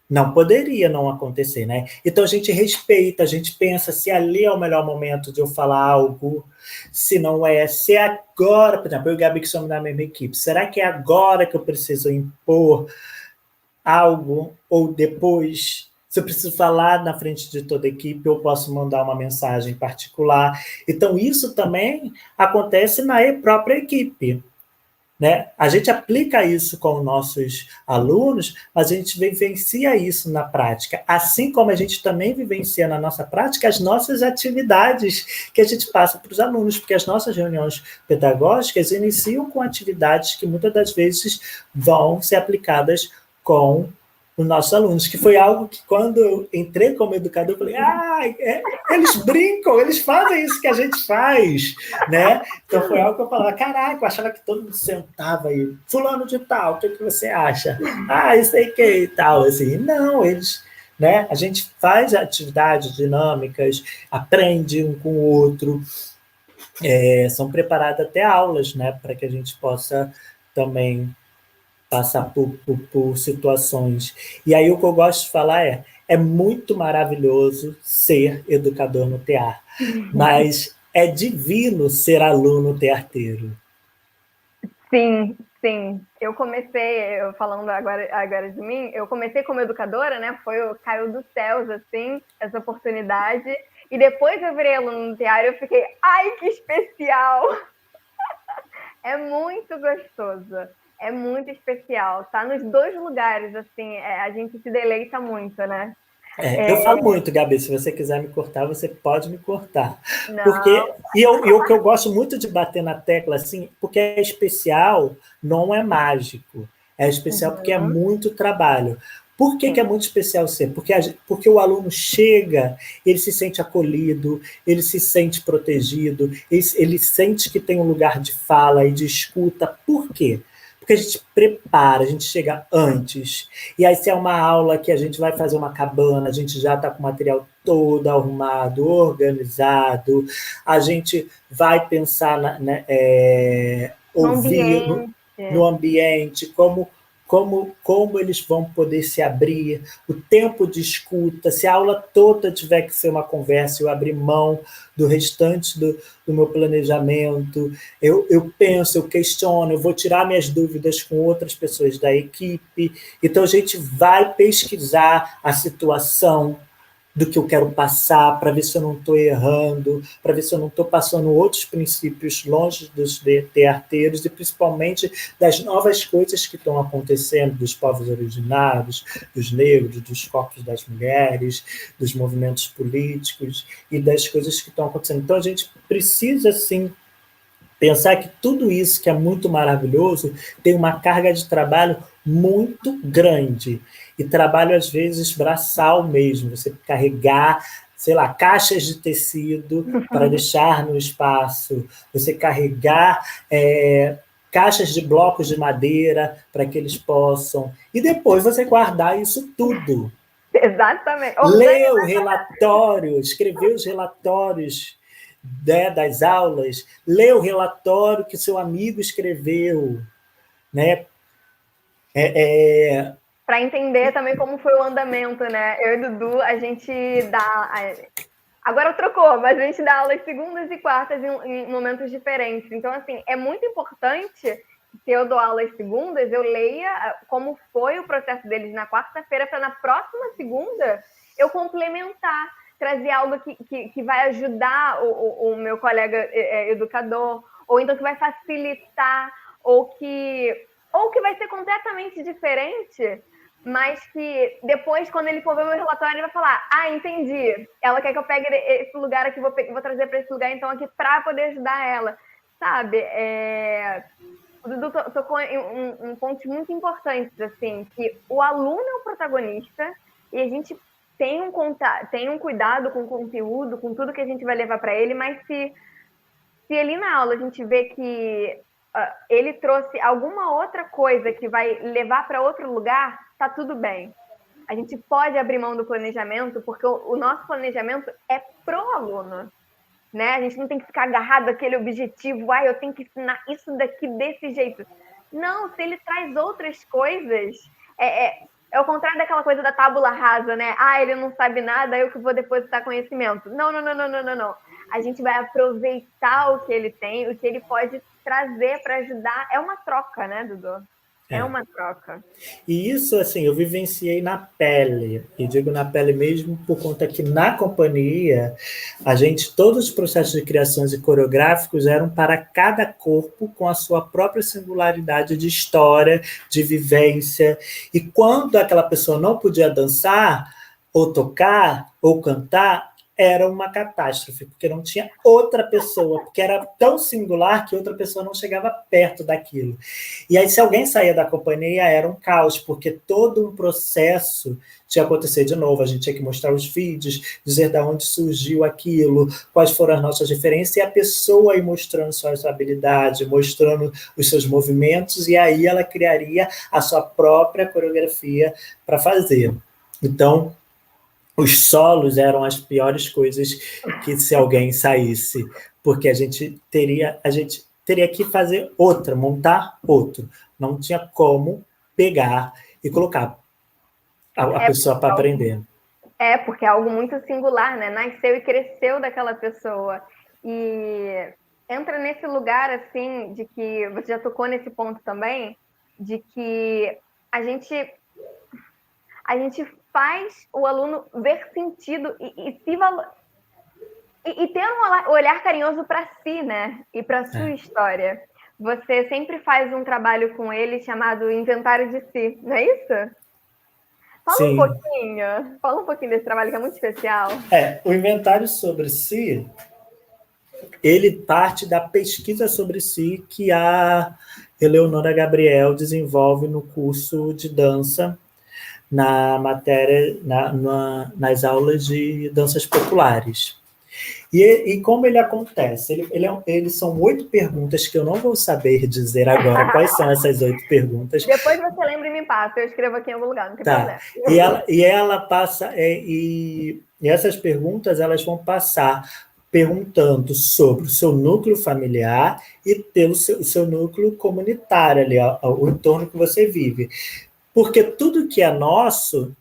B: Não poderia não acontecer, né? Então a gente respeita, a gente pensa se ali é o melhor momento de eu falar algo, se não é, se é agora, por exemplo, eu e o Gabi que somos da mesma equipe, será que é agora que eu preciso impor algo ou depois? Se eu preciso falar na frente de toda a equipe, eu posso mandar uma mensagem particular. Então isso também acontece na própria equipe. Né? A gente aplica isso com os nossos alunos, mas a gente vivencia isso na prática, assim como a gente também vivencia na nossa prática as nossas atividades que a gente passa para os alunos, porque as nossas reuniões pedagógicas iniciam com atividades que muitas das vezes vão ser aplicadas com os nossos alunos, que foi algo que quando eu entrei como educador, eu falei, eles brincam, eles fazem isso que a gente faz, né? Então foi algo que eu falava, caraca, eu achava que todo mundo sentava aí, fulano de tal, o que você acha? Isso aí que e tal, assim, não, eles, né? A gente faz atividades dinâmicas, aprende um com o outro, são preparadas até aulas, né, para que a gente possa também passar por situações. E aí o que eu gosto de falar é muito maravilhoso ser educador no tear, mas é divino ser aluno tearteiro.
A: Sim, sim. Eu falando agora de mim, eu comecei como educadora, né? Caiu dos céus, assim, essa oportunidade. E depois eu virei aluno no tear e eu fiquei, ai, que especial! É muito gostoso. É muito especial. Tá nos dois lugares, assim, a gente se deleita muito, né?
B: Eu falo muito, Gabi, se você quiser me cortar, você pode me cortar.
A: Não.
B: Porque, e o que eu gosto muito de bater na tecla, assim, porque é especial, não é mágico. É especial porque é muito trabalho. Por que é muito especial ser? Porque o aluno chega, ele se sente acolhido, ele se sente protegido, ele sente que tem um lugar de fala e de escuta. Por quê? Porque a gente prepara, a gente chega antes. E aí, se é uma aula que a gente vai fazer uma cabana, a gente já está com o material todo arrumado, organizado, a gente vai pensar ouvir no ambiente, como eles vão poder se abrir, o tempo de escuta, se a aula toda tiver que ser uma conversa, eu abrir mão do restante do meu planejamento, eu penso, eu questiono, eu vou tirar minhas dúvidas com outras pessoas da equipe, então a gente vai pesquisar a situação do que eu quero passar, para ver se eu não estou errando, para ver se eu não estou passando outros princípios longe dos tearteiros e principalmente das novas coisas que estão acontecendo, dos povos originários, dos negros, dos corpos das mulheres, dos movimentos políticos e das coisas que estão acontecendo. Então a gente precisa, sim, pensar que tudo isso que é muito maravilhoso tem uma carga de trabalho muito grande. E trabalho, às vezes, braçal mesmo. Você carregar, sei lá, caixas de tecido para deixar no espaço. Você carregar caixas de blocos de madeira para que eles possam. E depois você guardar isso tudo.
A: Exatamente.
B: Ler o relatório, escrever os relatórios das aulas, lê o relatório que seu amigo escreveu, né?
A: Para entender também como foi o andamento, né? Eu e Dudu, a gente dá... Agora trocou, mas a gente dá aulas segundas e quartas em momentos diferentes. Então, assim, é muito importante, se eu dou aulas segundas, eu leia como foi o processo deles na quarta-feira, para na próxima segunda eu complementar, trazer algo que vai ajudar o meu colega educador, ou então que vai facilitar, ou que vai ser completamente diferente, mas que depois, quando ele for ver o meu relatório, ele vai falar: ah, entendi, ela quer que eu pegue esse lugar aqui, vou trazer para esse lugar, então, aqui, para poder ajudar ela, sabe? O Dudu tocou em um ponto muito importante, assim, que o aluno é o protagonista e a gente tem um cuidado com o conteúdo, com tudo que a gente vai levar para ele, mas se ali na aula a gente vê que ele trouxe alguma outra coisa que vai levar para outro lugar, tá tudo bem. A gente pode abrir mão do planejamento, porque o nosso planejamento é pro aluno, né? A gente não tem que ficar agarrado àquele objetivo, eu tenho que ensinar isso daqui desse jeito. Não, se ele traz outras coisas, é o contrário daquela coisa da tábula rasa, né? Ele não sabe nada, eu que vou depositar conhecimento. Não. A gente vai aproveitar o que ele tem, o que ele pode trazer para ajudar. É uma troca, né, Dudu? É uma troca.
B: E isso, assim, eu vivenciei na pele, e digo na pele mesmo por conta que na companhia, todos os processos de criações e coreográficos eram para cada corpo com a sua própria singularidade de história, de vivência, e quando aquela pessoa não podia dançar, ou tocar, ou cantar, era uma catástrofe, porque não tinha outra pessoa, porque era tão singular que outra pessoa não chegava perto daquilo. E aí, se alguém saía da companhia, era um caos, porque todo um processo tinha que acontecer de novo, a gente tinha que mostrar os vídeos, dizer de onde surgiu aquilo, quais foram as nossas referências, e a pessoa ir mostrando sua habilidade, mostrando os seus movimentos, e aí ela criaria a sua própria coreografia para fazer. Então, os solos eram as piores coisas que se alguém saísse, porque a gente teria que fazer outra, montar outro. Não tinha como pegar e colocar a pessoa para aprender.
A: Porque é algo muito singular, né? Nasceu e cresceu daquela pessoa. E entra nesse lugar, assim, de que você já tocou nesse ponto também, de que a gente faz o aluno ver sentido e ter um olhar carinhoso para si, né? E para a sua história. Você sempre faz um trabalho com ele chamado Inventário de Si, não é isso? Fala um pouquinho desse trabalho que é muito especial.
B: O Inventário sobre Si, ele parte da pesquisa sobre si que a Eleonora Gabriel desenvolve no curso de dança, na matéria, nas aulas de danças populares. E como ele acontece? Eles são 8 perguntas que eu não vou saber dizer agora quais são essas 8 perguntas.
A: Depois você lembra e me passa, eu escrevo aqui em algum lugar, não tem problema.
B: E ela passa, e essas perguntas elas vão passar perguntando sobre o seu núcleo familiar e pelo seu núcleo comunitário ali, o entorno que você vive. Porque tudo que é nosso,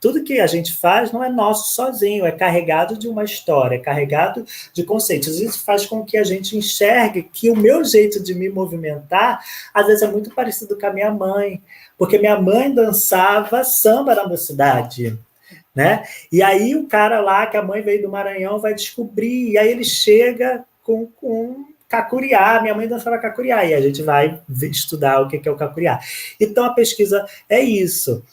B: tudo que a gente faz não é nosso sozinho, é carregado de uma história, é carregado de conceitos. Isso faz com que a gente enxergue que o meu jeito de me movimentar, às vezes, é muito parecido com a minha mãe, porque minha mãe dançava samba na minha cidade, né? E aí o cara lá, que a mãe veio do Maranhão, vai descobrir, e aí ele chega com cacuriá, minha mãe dançava cacuriá, e a gente vai estudar o que é o cacuriá. Então, a pesquisa é isso.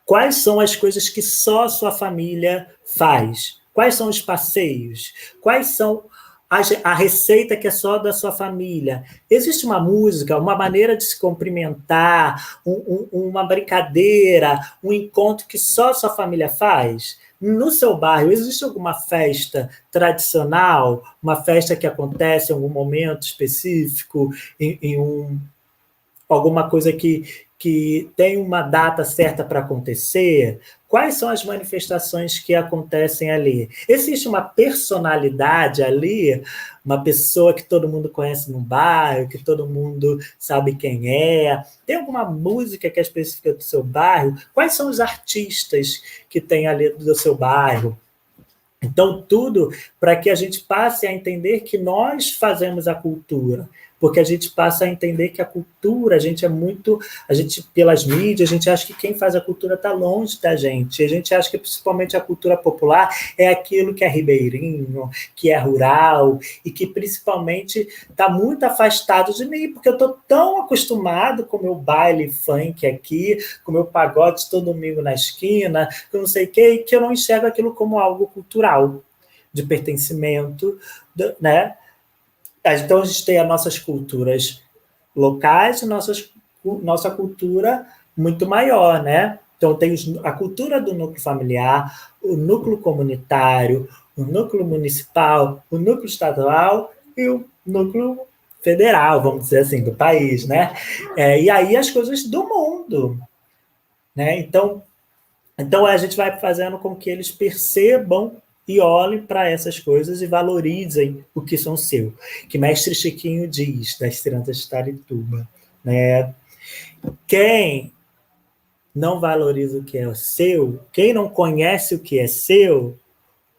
B: Quais são as coisas que só a sua família faz? Quais são os passeios? Quais são a receita que é só da sua família? Existe uma música, uma maneira de se cumprimentar, uma brincadeira, um encontro que só a sua família faz? No seu bairro, existe alguma festa tradicional, uma festa que acontece em algum momento específico, alguma coisa que que tem uma data certa para acontecer? Quais são as manifestações que acontecem ali? Existe uma personalidade ali, uma pessoa que todo mundo conhece no bairro, que todo mundo sabe quem é? Tem alguma música que é específica do seu bairro? Quais são os artistas que tem ali do seu bairro? Então, tudo para que a gente passe a entender que nós fazemos a cultura, porque a gente passa a entender que a cultura, a gente, pelas mídias, a gente acha que quem faz a cultura está longe da gente, a gente acha que principalmente a cultura popular é aquilo que é ribeirinho, que é rural, e que principalmente está muito afastado de mim, porque eu estou tão acostumado com o meu baile funk aqui, com o meu pagode todo domingo na esquina, que eu não sei o que eu não enxergo aquilo como algo cultural, de pertencimento, né? Então, a gente tem as nossas culturas locais e nossa cultura muito maior, né? Então, tem a cultura do núcleo familiar, o núcleo comunitário, o núcleo municipal, o núcleo estadual e o núcleo federal, vamos dizer assim, do país, né? E aí as coisas do mundo, né? Então, a gente vai fazendo com que eles percebam e olhem para essas coisas e valorizem o que são seu. Que mestre Chiquinho diz, das Cirantas de Itarituba, né? Quem não valoriza o que é seu, quem não conhece o que é seu,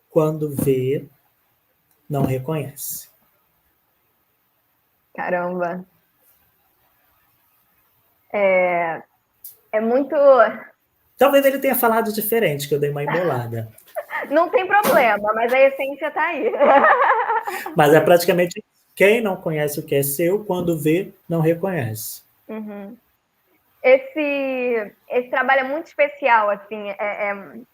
B: quando vê, não reconhece.
A: Caramba. É muito...
B: Talvez ele tenha falado diferente, que eu dei uma embolada.
A: Não tem problema, mas a essência está aí.
B: Mas é praticamente quem não conhece o que é seu, quando vê, não reconhece.
A: Uhum. Esse trabalho é muito especial, assim,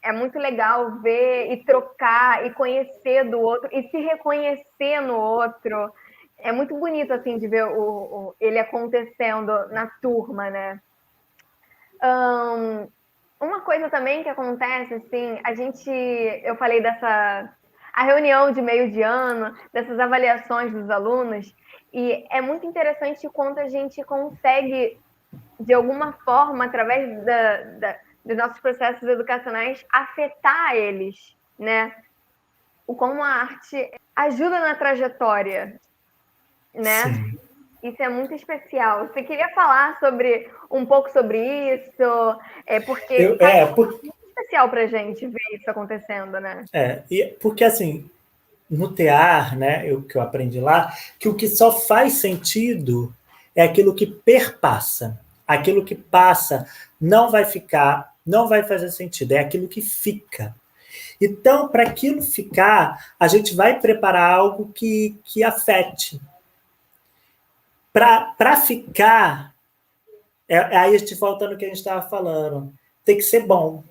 A: é muito legal ver e trocar e conhecer do outro e se reconhecer no outro. É muito bonito, assim, de ver ele acontecendo na turma, né? Uma coisa também que acontece, assim, eu falei a reunião de meio de ano, dessas avaliações dos alunos, e é muito interessante quanto a gente consegue, de alguma forma, através dos nossos processos educacionais, afetar eles, né? Como a arte ajuda na trajetória, né?
B: Sim.
A: Isso é muito especial. Você queria falar um pouco sobre isso? Porque é muito especial para a gente ver isso acontecendo, né?
B: Porque assim, no tear, né, que eu aprendi lá, que o que só faz sentido é aquilo que perpassa. Aquilo que passa não vai ficar, não vai fazer sentido, é aquilo que fica. Então, para aquilo ficar, a gente vai preparar algo que afete. Para ficar, aí a gente volta no que a gente estava falando, tem que ser bom.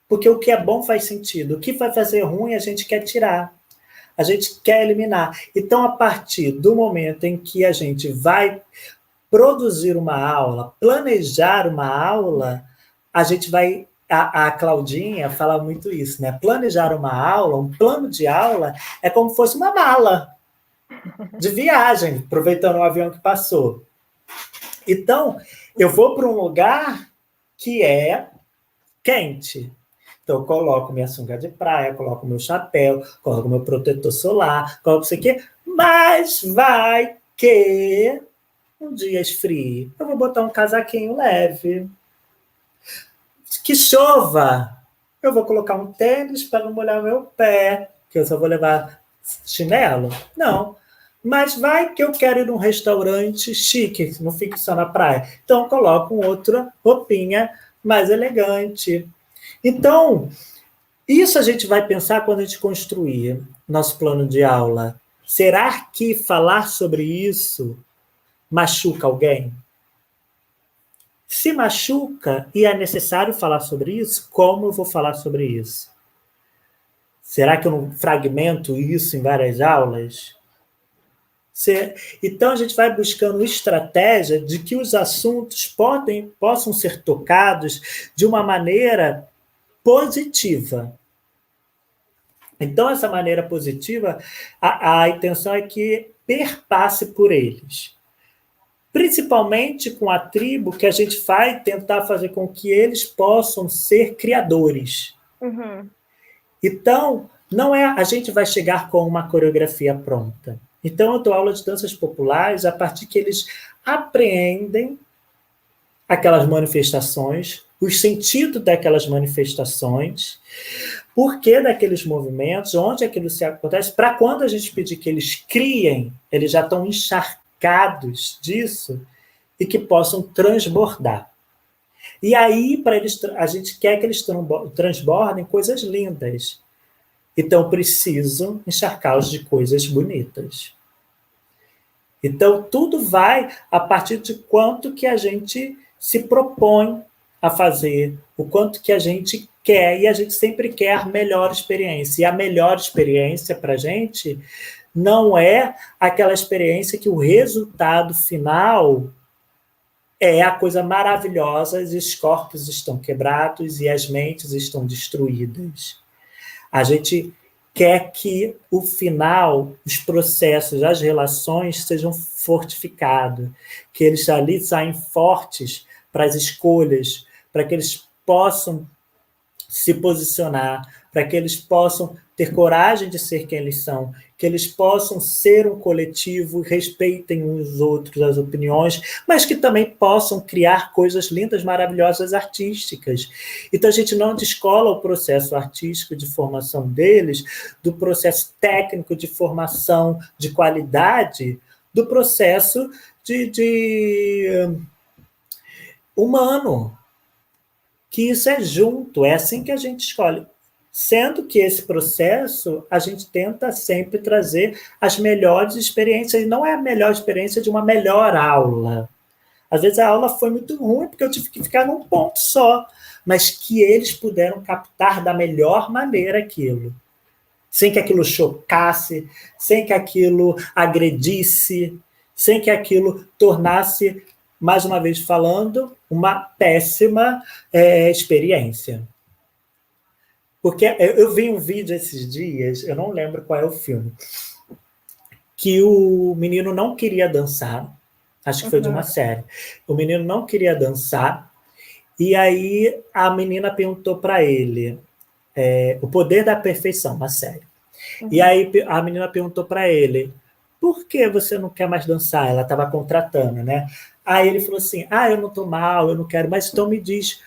B: Porque o que é bom faz sentido. O que vai fazer ruim, a gente quer tirar. A gente quer eliminar. Então, a partir do momento em que a gente vai produzir uma aula, planejar uma aula, a gente vai. A Claudinha fala muito isso, né? Planejar uma aula, um plano de aula, é como se fosse uma mala de viagem, aproveitando o avião que passou. Então, eu vou para um lugar que é quente. Então, eu coloco minha sunga de praia, coloco meu chapéu, coloco meu protetor solar, coloco isso aqui, mas vai que um dia esfrie. Eu vou botar um casaquinho leve. Que chova, eu vou colocar um tênis para não molhar o meu pé, que eu só vou levar chinelo. Não. Mas vai que eu quero ir num restaurante chique, não fique só na praia. Então, eu coloco outra roupinha mais elegante. Então, isso a gente vai pensar quando a gente construir nosso plano de aula. Será que falar sobre isso machuca alguém? Se machuca e é necessário falar sobre isso, como eu vou falar sobre isso? Será que eu não fragmento isso em várias aulas? Então, a gente vai buscando estratégia de que os assuntos possam ser tocados de uma maneira positiva. Então, essa maneira positiva, a intenção é que perpasse por eles. principalmente com a tribo, que a gente vai tentar fazer com que eles possam ser criadores.
A: Uhum.
B: Então, não é a gente vai chegar com uma coreografia pronta. Então, eu dou aula de danças populares a partir que eles apreendem aquelas manifestações, os sentidos daquelas manifestações, por que daqueles movimentos, onde aquilo se acontece, para quando a gente pedir que eles criem, eles já estão encharcados disso e que possam transbordar. E aí, para eles, a gente quer que eles transbordem coisas lindas. Então, preciso encharcá-los de coisas bonitas. Então, tudo vai a partir de quanto que a gente se propõe a fazer, o quanto que a gente quer, e a gente sempre quer a melhor experiência. E a melhor experiência para a gente não é aquela experiência que o resultado final é a coisa maravilhosa, e os corpos estão quebrados e as mentes estão destruídas. A gente quer que o final, os processos, as relações sejam fortificados, que eles ali saem fortes para as escolhas, para que eles possam se posicionar, para que eles possam ter coragem de ser quem eles são, que eles possam ser um coletivo, respeitem uns outros, as opiniões, mas que também possam criar coisas lindas, maravilhosas, artísticas. Então, a gente não descola o processo artístico de formação deles do processo técnico de formação de qualidade, do processo de humano, que isso é junto, é assim que a gente escolhe. Sendo que esse processo, a gente tenta sempre trazer as melhores experiências, e não é a melhor experiência de uma melhor aula. Às vezes a aula foi muito ruim, porque eu tive que ficar num ponto só, mas que eles puderam captar da melhor maneira aquilo. Sem que aquilo chocasse, sem que aquilo agredisse, sem que aquilo tornasse, mais uma vez falando, uma péssima experiência. Porque eu vi um vídeo esses dias, eu não lembro qual é o filme, que o menino não queria dançar, acho que foi de uma série. O menino não queria dançar, e aí a menina perguntou para ele, O Poder da Perfeição, uma série. E aí a menina perguntou para ele, por que você não quer mais dançar? Ela estava contratando, né? Aí ele falou assim, eu não estou mal, eu não quero, mas então me diz,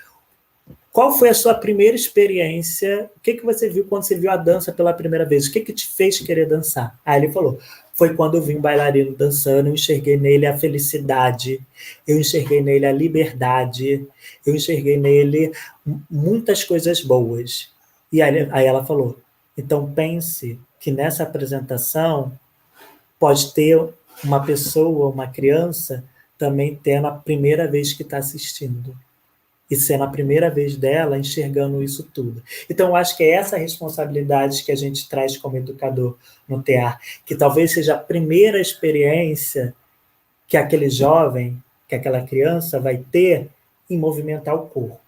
B: qual foi a sua primeira experiência? O que você viu quando você viu a dança pela primeira vez? O que te fez querer dançar? Aí ele falou, foi quando eu vi um bailarino dançando, eu enxerguei nele a felicidade, eu enxerguei nele a liberdade, eu enxerguei nele muitas coisas boas. E aí ela falou, então pense que nessa apresentação pode ter uma pessoa, uma criança, também tendo a primeira vez que está assistindo. E sendo a primeira vez dela enxergando isso tudo. Então, eu acho que é essa responsabilidade que a gente traz como educador no TEAR, que talvez seja a primeira experiência que aquele jovem, que aquela criança vai ter em movimentar o corpo.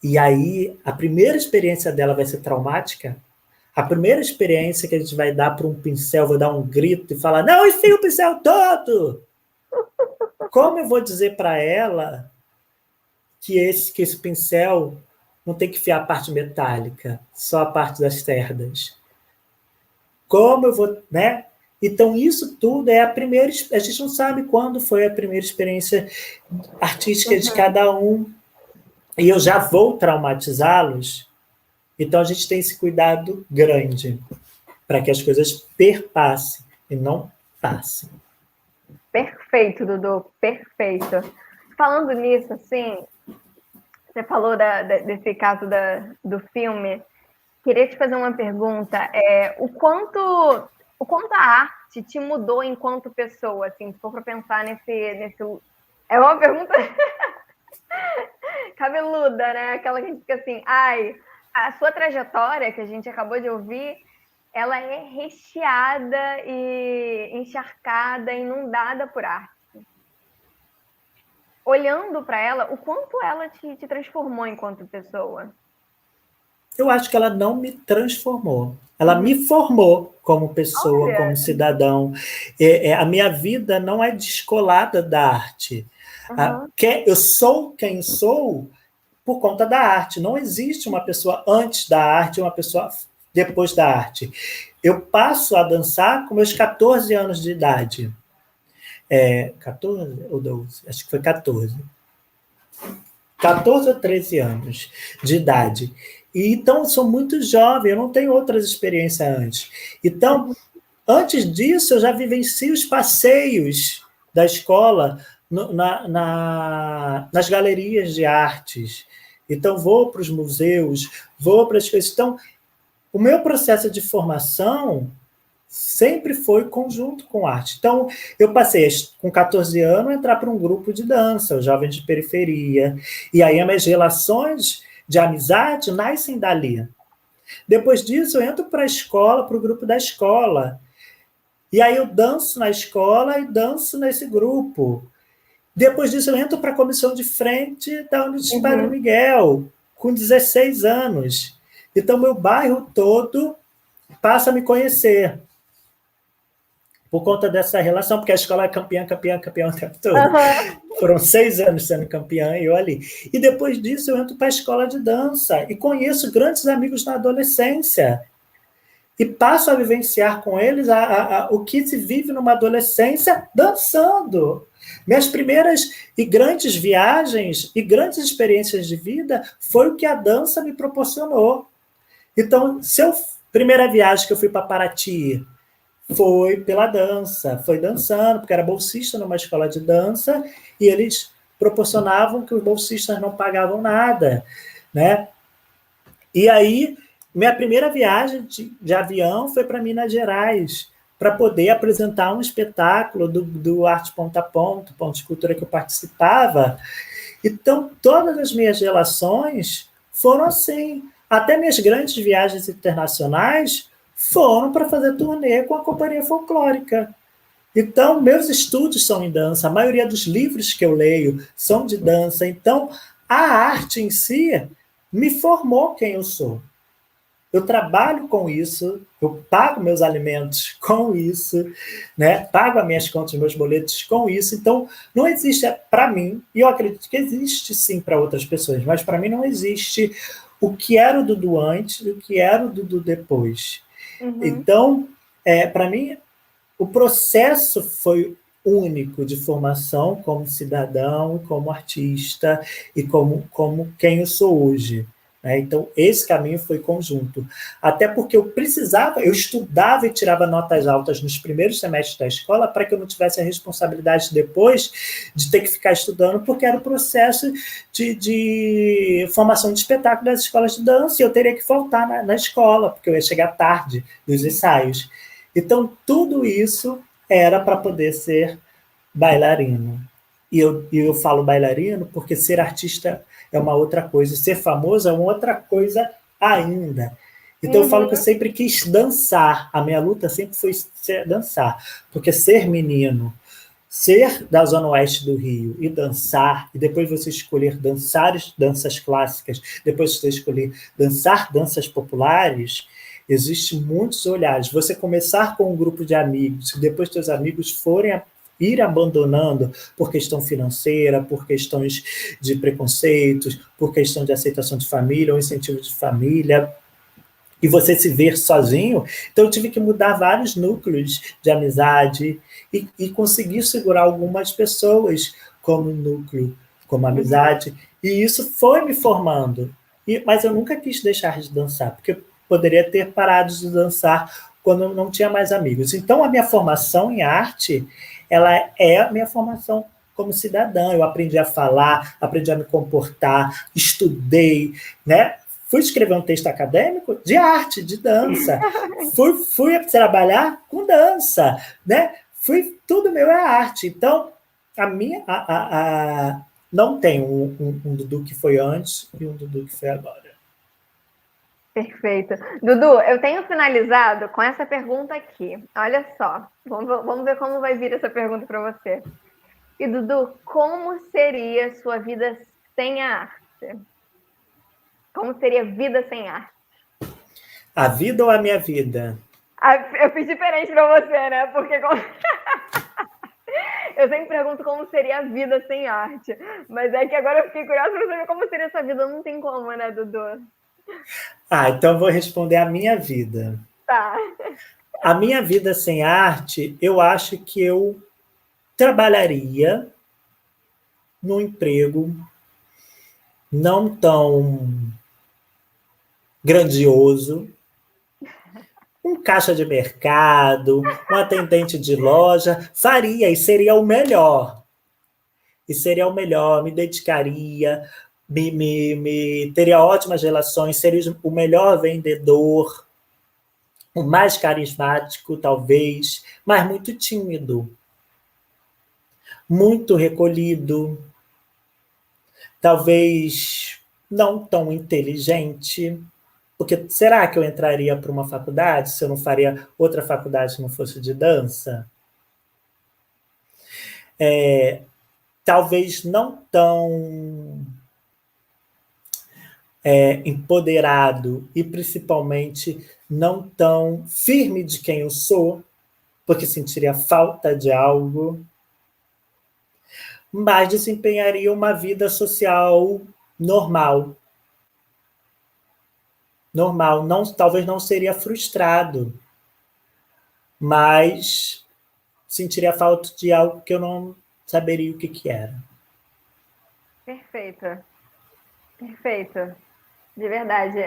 B: E aí, a primeira experiência dela vai ser traumática. A primeira experiência que a gente vai dar para um pincel, vou dar um grito e falar, não, enfia o pincel todo! Como eu vou dizer para ela que esse pincel não tem que enfiar a parte metálica, só a parte das cerdas? Como eu vou, né? Então, isso tudo é a primeira... A gente não sabe quando foi a primeira experiência artística de cada um. E eu já vou traumatizá-los. Então, a gente tem esse cuidado grande para que as coisas perpassem e não passem.
A: Perfeito, Dudu, perfeito. Falando nisso, assim, você falou desse caso do filme, queria te fazer uma pergunta. O quanto a arte te mudou enquanto pessoa, assim, se for para pensar nesse... É uma pergunta cabeluda, né? Aquela que a gente fica assim, a sua trajetória, que a gente acabou de ouvir, ela é recheada e encharcada, inundada por arte. Olhando para ela, o quanto ela te transformou enquanto pessoa?
B: Eu acho que ela não me transformou. Ela me formou como pessoa, como
A: Olha.
B: cidadão. A minha vida não é descolada da arte.
A: Uhum.
B: Eu sou quem sou por conta da arte. Não existe uma pessoa antes da arte e uma pessoa depois da arte. Eu passo a dançar com meus 14 anos de idade. 14 ou 12? Acho que foi 14. 14 ou 13 anos de idade. E, então, eu sou muito jovem, eu não tenho outras experiências antes. Então, antes disso, eu já vivencio os passeios da escola nas galerias de artes. Então, vou para os museus, vou para as coisas. Então, o meu processo de formação sempre foi conjunto com arte. Então, eu passei, com 14 anos, a entrar para um grupo de dança, os jovens de periferia. E aí, as minhas relações de amizade nascem dali. Depois disso, eu entro para a escola, para o grupo da escola. E aí, eu danço na escola e danço nesse grupo. Depois disso, eu entro para a comissão de frente da Universidade Padre Miguel, com 16 anos. Então, meu bairro todo passa a me conhecer por conta dessa relação, porque a escola é campeã o tempo todo. Foram 6 anos sendo campeã e eu ali. E depois disso eu entro para a escola de dança e conheço grandes amigos na adolescência. E passo a vivenciar com eles o que se vive numa adolescência dançando. Minhas primeiras e grandes viagens e grandes experiências de vida foi o que a dança me proporcionou. Então, primeira viagem que eu fui para Paraty, foi pela dança, foi dançando, porque era bolsista numa escola de dança, e eles proporcionavam que os bolsistas não pagavam nada, né? E aí, minha primeira viagem de avião foi para Minas Gerais, para poder apresentar um espetáculo do Arte Ponto a Ponto, Ponto de Cultura que eu participava. Então, todas as minhas relações foram assim. Até minhas grandes viagens internacionais foram para fazer turnê com a companhia folclórica. Então, meus estudos são em dança, a maioria dos livros que eu leio são de dança. Então, a arte em si me formou quem eu sou. Eu trabalho com isso, eu pago meus alimentos com isso, né? Pago as minhas contas, meus boletos com isso. Então, não existe, para mim, e eu acredito que existe sim para outras pessoas, mas para mim não existe o que era o Dudu antes e o que era o Dudu depois. Então, para mim, o processo foi único de formação como cidadão, como artista e como quem eu sou hoje. Então, esse caminho foi conjunto. Até porque eu estudava e tirava notas altas nos primeiros semestres da escola para que eu não tivesse a responsabilidade depois de ter que ficar estudando, porque era o processo de formação de espetáculo das escolas de dança e eu teria que faltar na escola, porque eu ia chegar tarde dos ensaios. Então, tudo isso era para poder ser bailarino. E eu falo bailarino porque ser artista é uma outra coisa, ser famoso é uma outra coisa ainda. Então, eu falo que eu sempre quis dançar. A minha luta sempre foi dançar. Porque ser menino, ser da Zona Oeste do Rio e dançar, e depois você escolher dançar danças clássicas, depois você escolher dançar danças populares, existem muitos olhares. Você começar com um grupo de amigos, e depois seus amigos ir abandonando por questão financeira, por questões de preconceitos, por questão de aceitação de família ou incentivo de família, e você se ver sozinho. Então, eu tive que mudar vários núcleos de amizade e conseguir segurar algumas pessoas como núcleo, como amizade, e isso foi me formando. Mas eu nunca quis deixar de dançar, porque eu poderia ter parado de dançar quando eu não tinha mais amigos. Então, a minha formação em arte, ela é a minha formação como cidadã. Eu aprendi a falar, aprendi a me comportar, estudei, né? Fui escrever um texto acadêmico de arte, de dança. Fui trabalhar com dança, né? Tudo meu é arte. Então, não tem um Dudu que foi antes e um Dudu que foi agora.
A: Perfeito. Dudu, eu tenho finalizado com essa pergunta aqui. Olha só, vamos ver como vai vir essa pergunta para você. E, Dudu, como seria sua vida sem a arte? Como seria vida sem arte?
B: A vida ou a minha vida?
A: Eu fiz diferente pra você, né? Porque eu sempre pergunto como seria a vida sem arte. Mas é que agora eu fiquei curiosa pra saber como seria essa vida. Não tem como, né, Dudu?
B: Então eu vou responder a minha vida.
A: Tá.
B: A minha vida sem arte, eu acho que eu trabalharia num emprego não tão grandioso, um caixa de mercado, um atendente de loja, faria e seria o melhor. E seria o melhor, me dedicaria, teria ótimas relações, seria o melhor vendedor, o mais carismático, talvez, mas muito tímido, muito recolhido, talvez não tão inteligente. Porque será que eu entraria para uma faculdade se eu não faria outra faculdade se não fosse de dança? Talvez não tão empoderado e principalmente não tão firme de quem eu sou, porque sentiria falta de algo, mas desempenharia uma vida social normal. Normal, não, talvez não seria frustrado, mas sentiria falta de algo que eu não saberia o que era.
A: Perfeito. Perfeito. De verdade.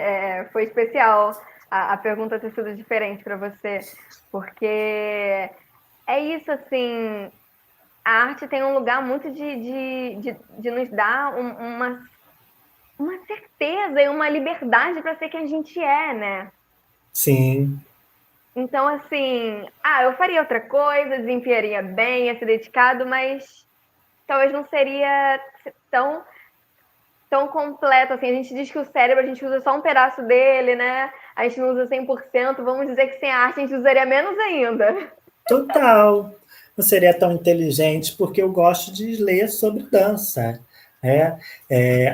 A: Foi especial a pergunta ter sido diferente para você, porque é isso, assim, a arte tem um lugar muito de nos dar uma certeza e uma liberdade para ser quem a gente é, né?
B: Sim.
A: Então, assim, eu faria outra coisa, desempenharia bem, ia ser dedicado, mas talvez não seria tão completo, assim. A gente diz que o cérebro, a gente usa só um pedaço dele, né? A gente não usa 100%, vamos dizer que sem arte a gente usaria menos ainda.
B: Total. Não seria tão inteligente, porque eu gosto de ler sobre dança.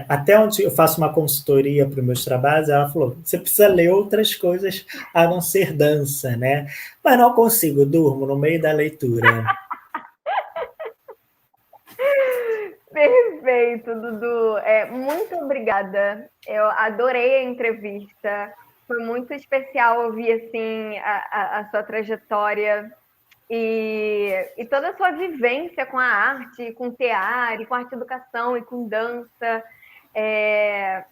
B: Até onde eu faço uma consultoria para os meus trabalhos, ela falou, você precisa ler outras coisas a não ser dança, né? Mas não consigo, durmo no meio da leitura.
A: Perfeito, Dudu. Muito obrigada. Eu adorei a entrevista. Foi muito especial ouvir assim, a sua trajetória e toda a sua vivência com a arte, com teatro, com arte educação e com dança. É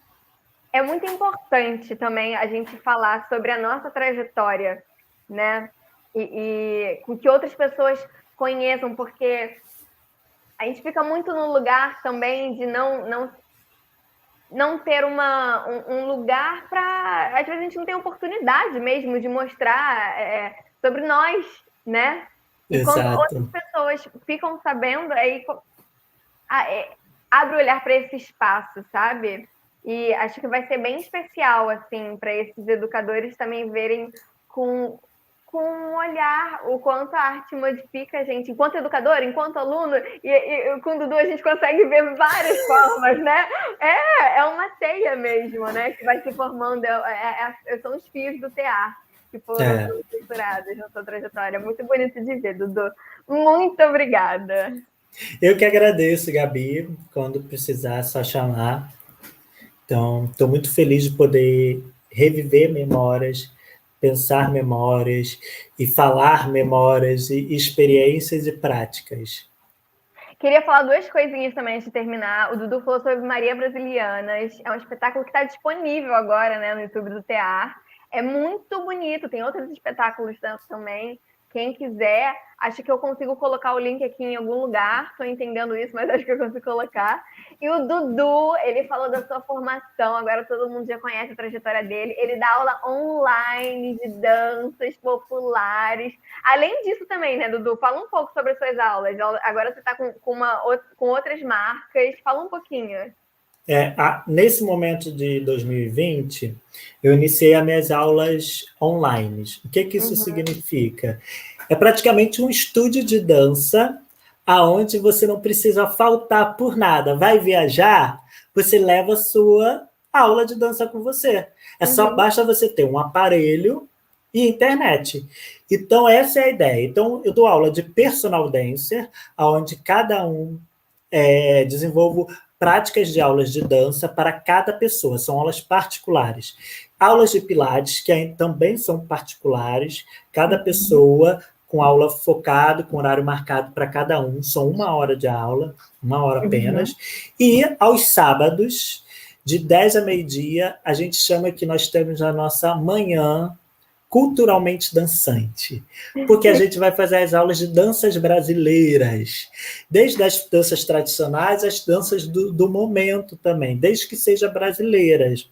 A: muito importante também a gente falar sobre a nossa trajetória, né? E com que outras pessoas conheçam, porque a gente fica muito no lugar também de não ter um lugar para... Às vezes a gente não tem oportunidade mesmo de mostrar sobre nós, né? E quando outras
B: Exato.
A: pessoas ficam sabendo, aí abre o olhar para esse espaço, sabe? E acho que vai ser bem especial, assim, para esses educadores também verem com um olhar o quanto a arte modifica a gente, enquanto educador, enquanto aluno, e com o Dudu a gente consegue ver várias formas, né? É uma teia mesmo, né? Que vai se formando, são os fios do tear que foram costurados na sua trajetória. Muito bonito de ver, Dudu. Muito obrigada.
B: Eu que agradeço, Gabi, quando precisar, é só chamar. Então, estou muito feliz de poder reviver memórias, pensar memórias e falar memórias e experiências e práticas.
A: Queria falar duas coisinhas também antes de terminar. O Dudu falou sobre Maria Brasilianas. É um espetáculo que está disponível agora, né, no YouTube do Tear. É muito bonito. Tem outros espetáculos também. Quem quiser, acho que eu consigo colocar o link aqui em algum lugar. Estou entendendo isso, mas acho que eu consigo colocar. E o Dudu, ele falou da sua formação. Agora todo mundo já conhece a trajetória dele. Ele dá aula online de danças populares. Além disso também, né, Dudu? Fala um pouco sobre as suas aulas. Agora você está com outras marcas. Fala um pouquinho.
B: Nesse momento de 2020, eu iniciei as minhas aulas online. O que isso significa? É praticamente um estúdio de dança, aonde você não precisa faltar por nada. Vai viajar, você leva a sua aula de dança com você. Basta você ter um aparelho e internet. Então, essa é a ideia. Então, eu dou aula de personal dancer, onde cada um desenvolvo práticas de aulas de dança para cada pessoa, são aulas particulares. Aulas de pilates, que também são particulares, cada pessoa com aula focada, com horário marcado para cada um, são 1 hora de aula, 1 hora apenas. E aos sábados, de 10 a meio-dia, a gente chama que nós temos a nossa manhã culturalmente dançante, porque a gente vai fazer as aulas de danças brasileiras, desde as danças tradicionais às danças do momento também, desde que sejam brasileiras.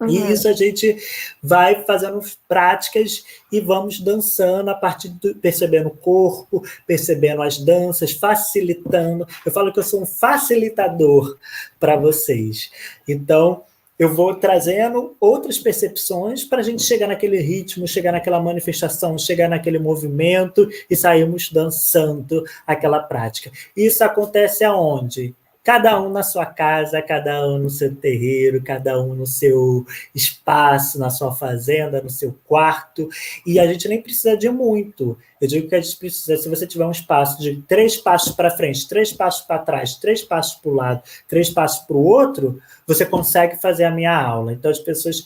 B: E isso a gente vai fazendo práticas e vamos dançando a partir percebendo o corpo, percebendo as danças, facilitando. Eu falo que eu sou um facilitador para vocês. Então, eu vou trazendo outras percepções para a gente chegar naquele ritmo, chegar naquela manifestação, chegar naquele movimento e sairmos dançando aquela prática. Isso acontece aonde? Cada um na sua casa, cada um no seu terreiro, cada um no seu espaço, na sua fazenda, no seu quarto. E a gente nem precisa de muito. Eu digo que a gente precisa, se você tiver um espaço de 3 passos para frente, 3 passos para trás, 3 passos para o lado, 3 passos para o outro, você consegue fazer a minha aula. Então, as pessoas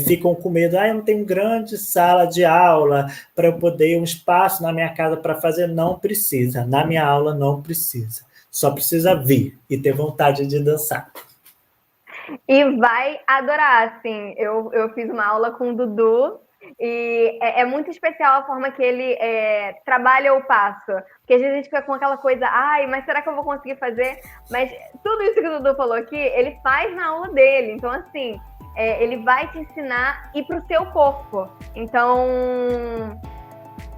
B: ficam com medo, eu não tenho grande sala de aula para eu poder um espaço na minha casa para fazer. Não precisa. Na minha aula, não precisa. Só precisa vir e ter vontade de dançar.
A: E vai adorar, assim. Eu fiz uma aula com o Dudu e é muito especial a forma que ele trabalha o passo. Porque às vezes a gente fica com aquela coisa, ai, mas será que eu vou conseguir fazer? Mas tudo isso que o Dudu falou aqui, ele faz na aula dele. Então, assim, ele vai te ensinar e pro seu corpo. Então,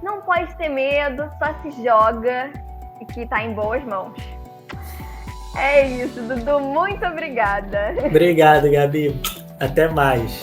A: não pode ter medo, só se joga e que tá em boas mãos. É isso, Dudu. Muito obrigada.
B: Obrigado, Gabi. Até mais.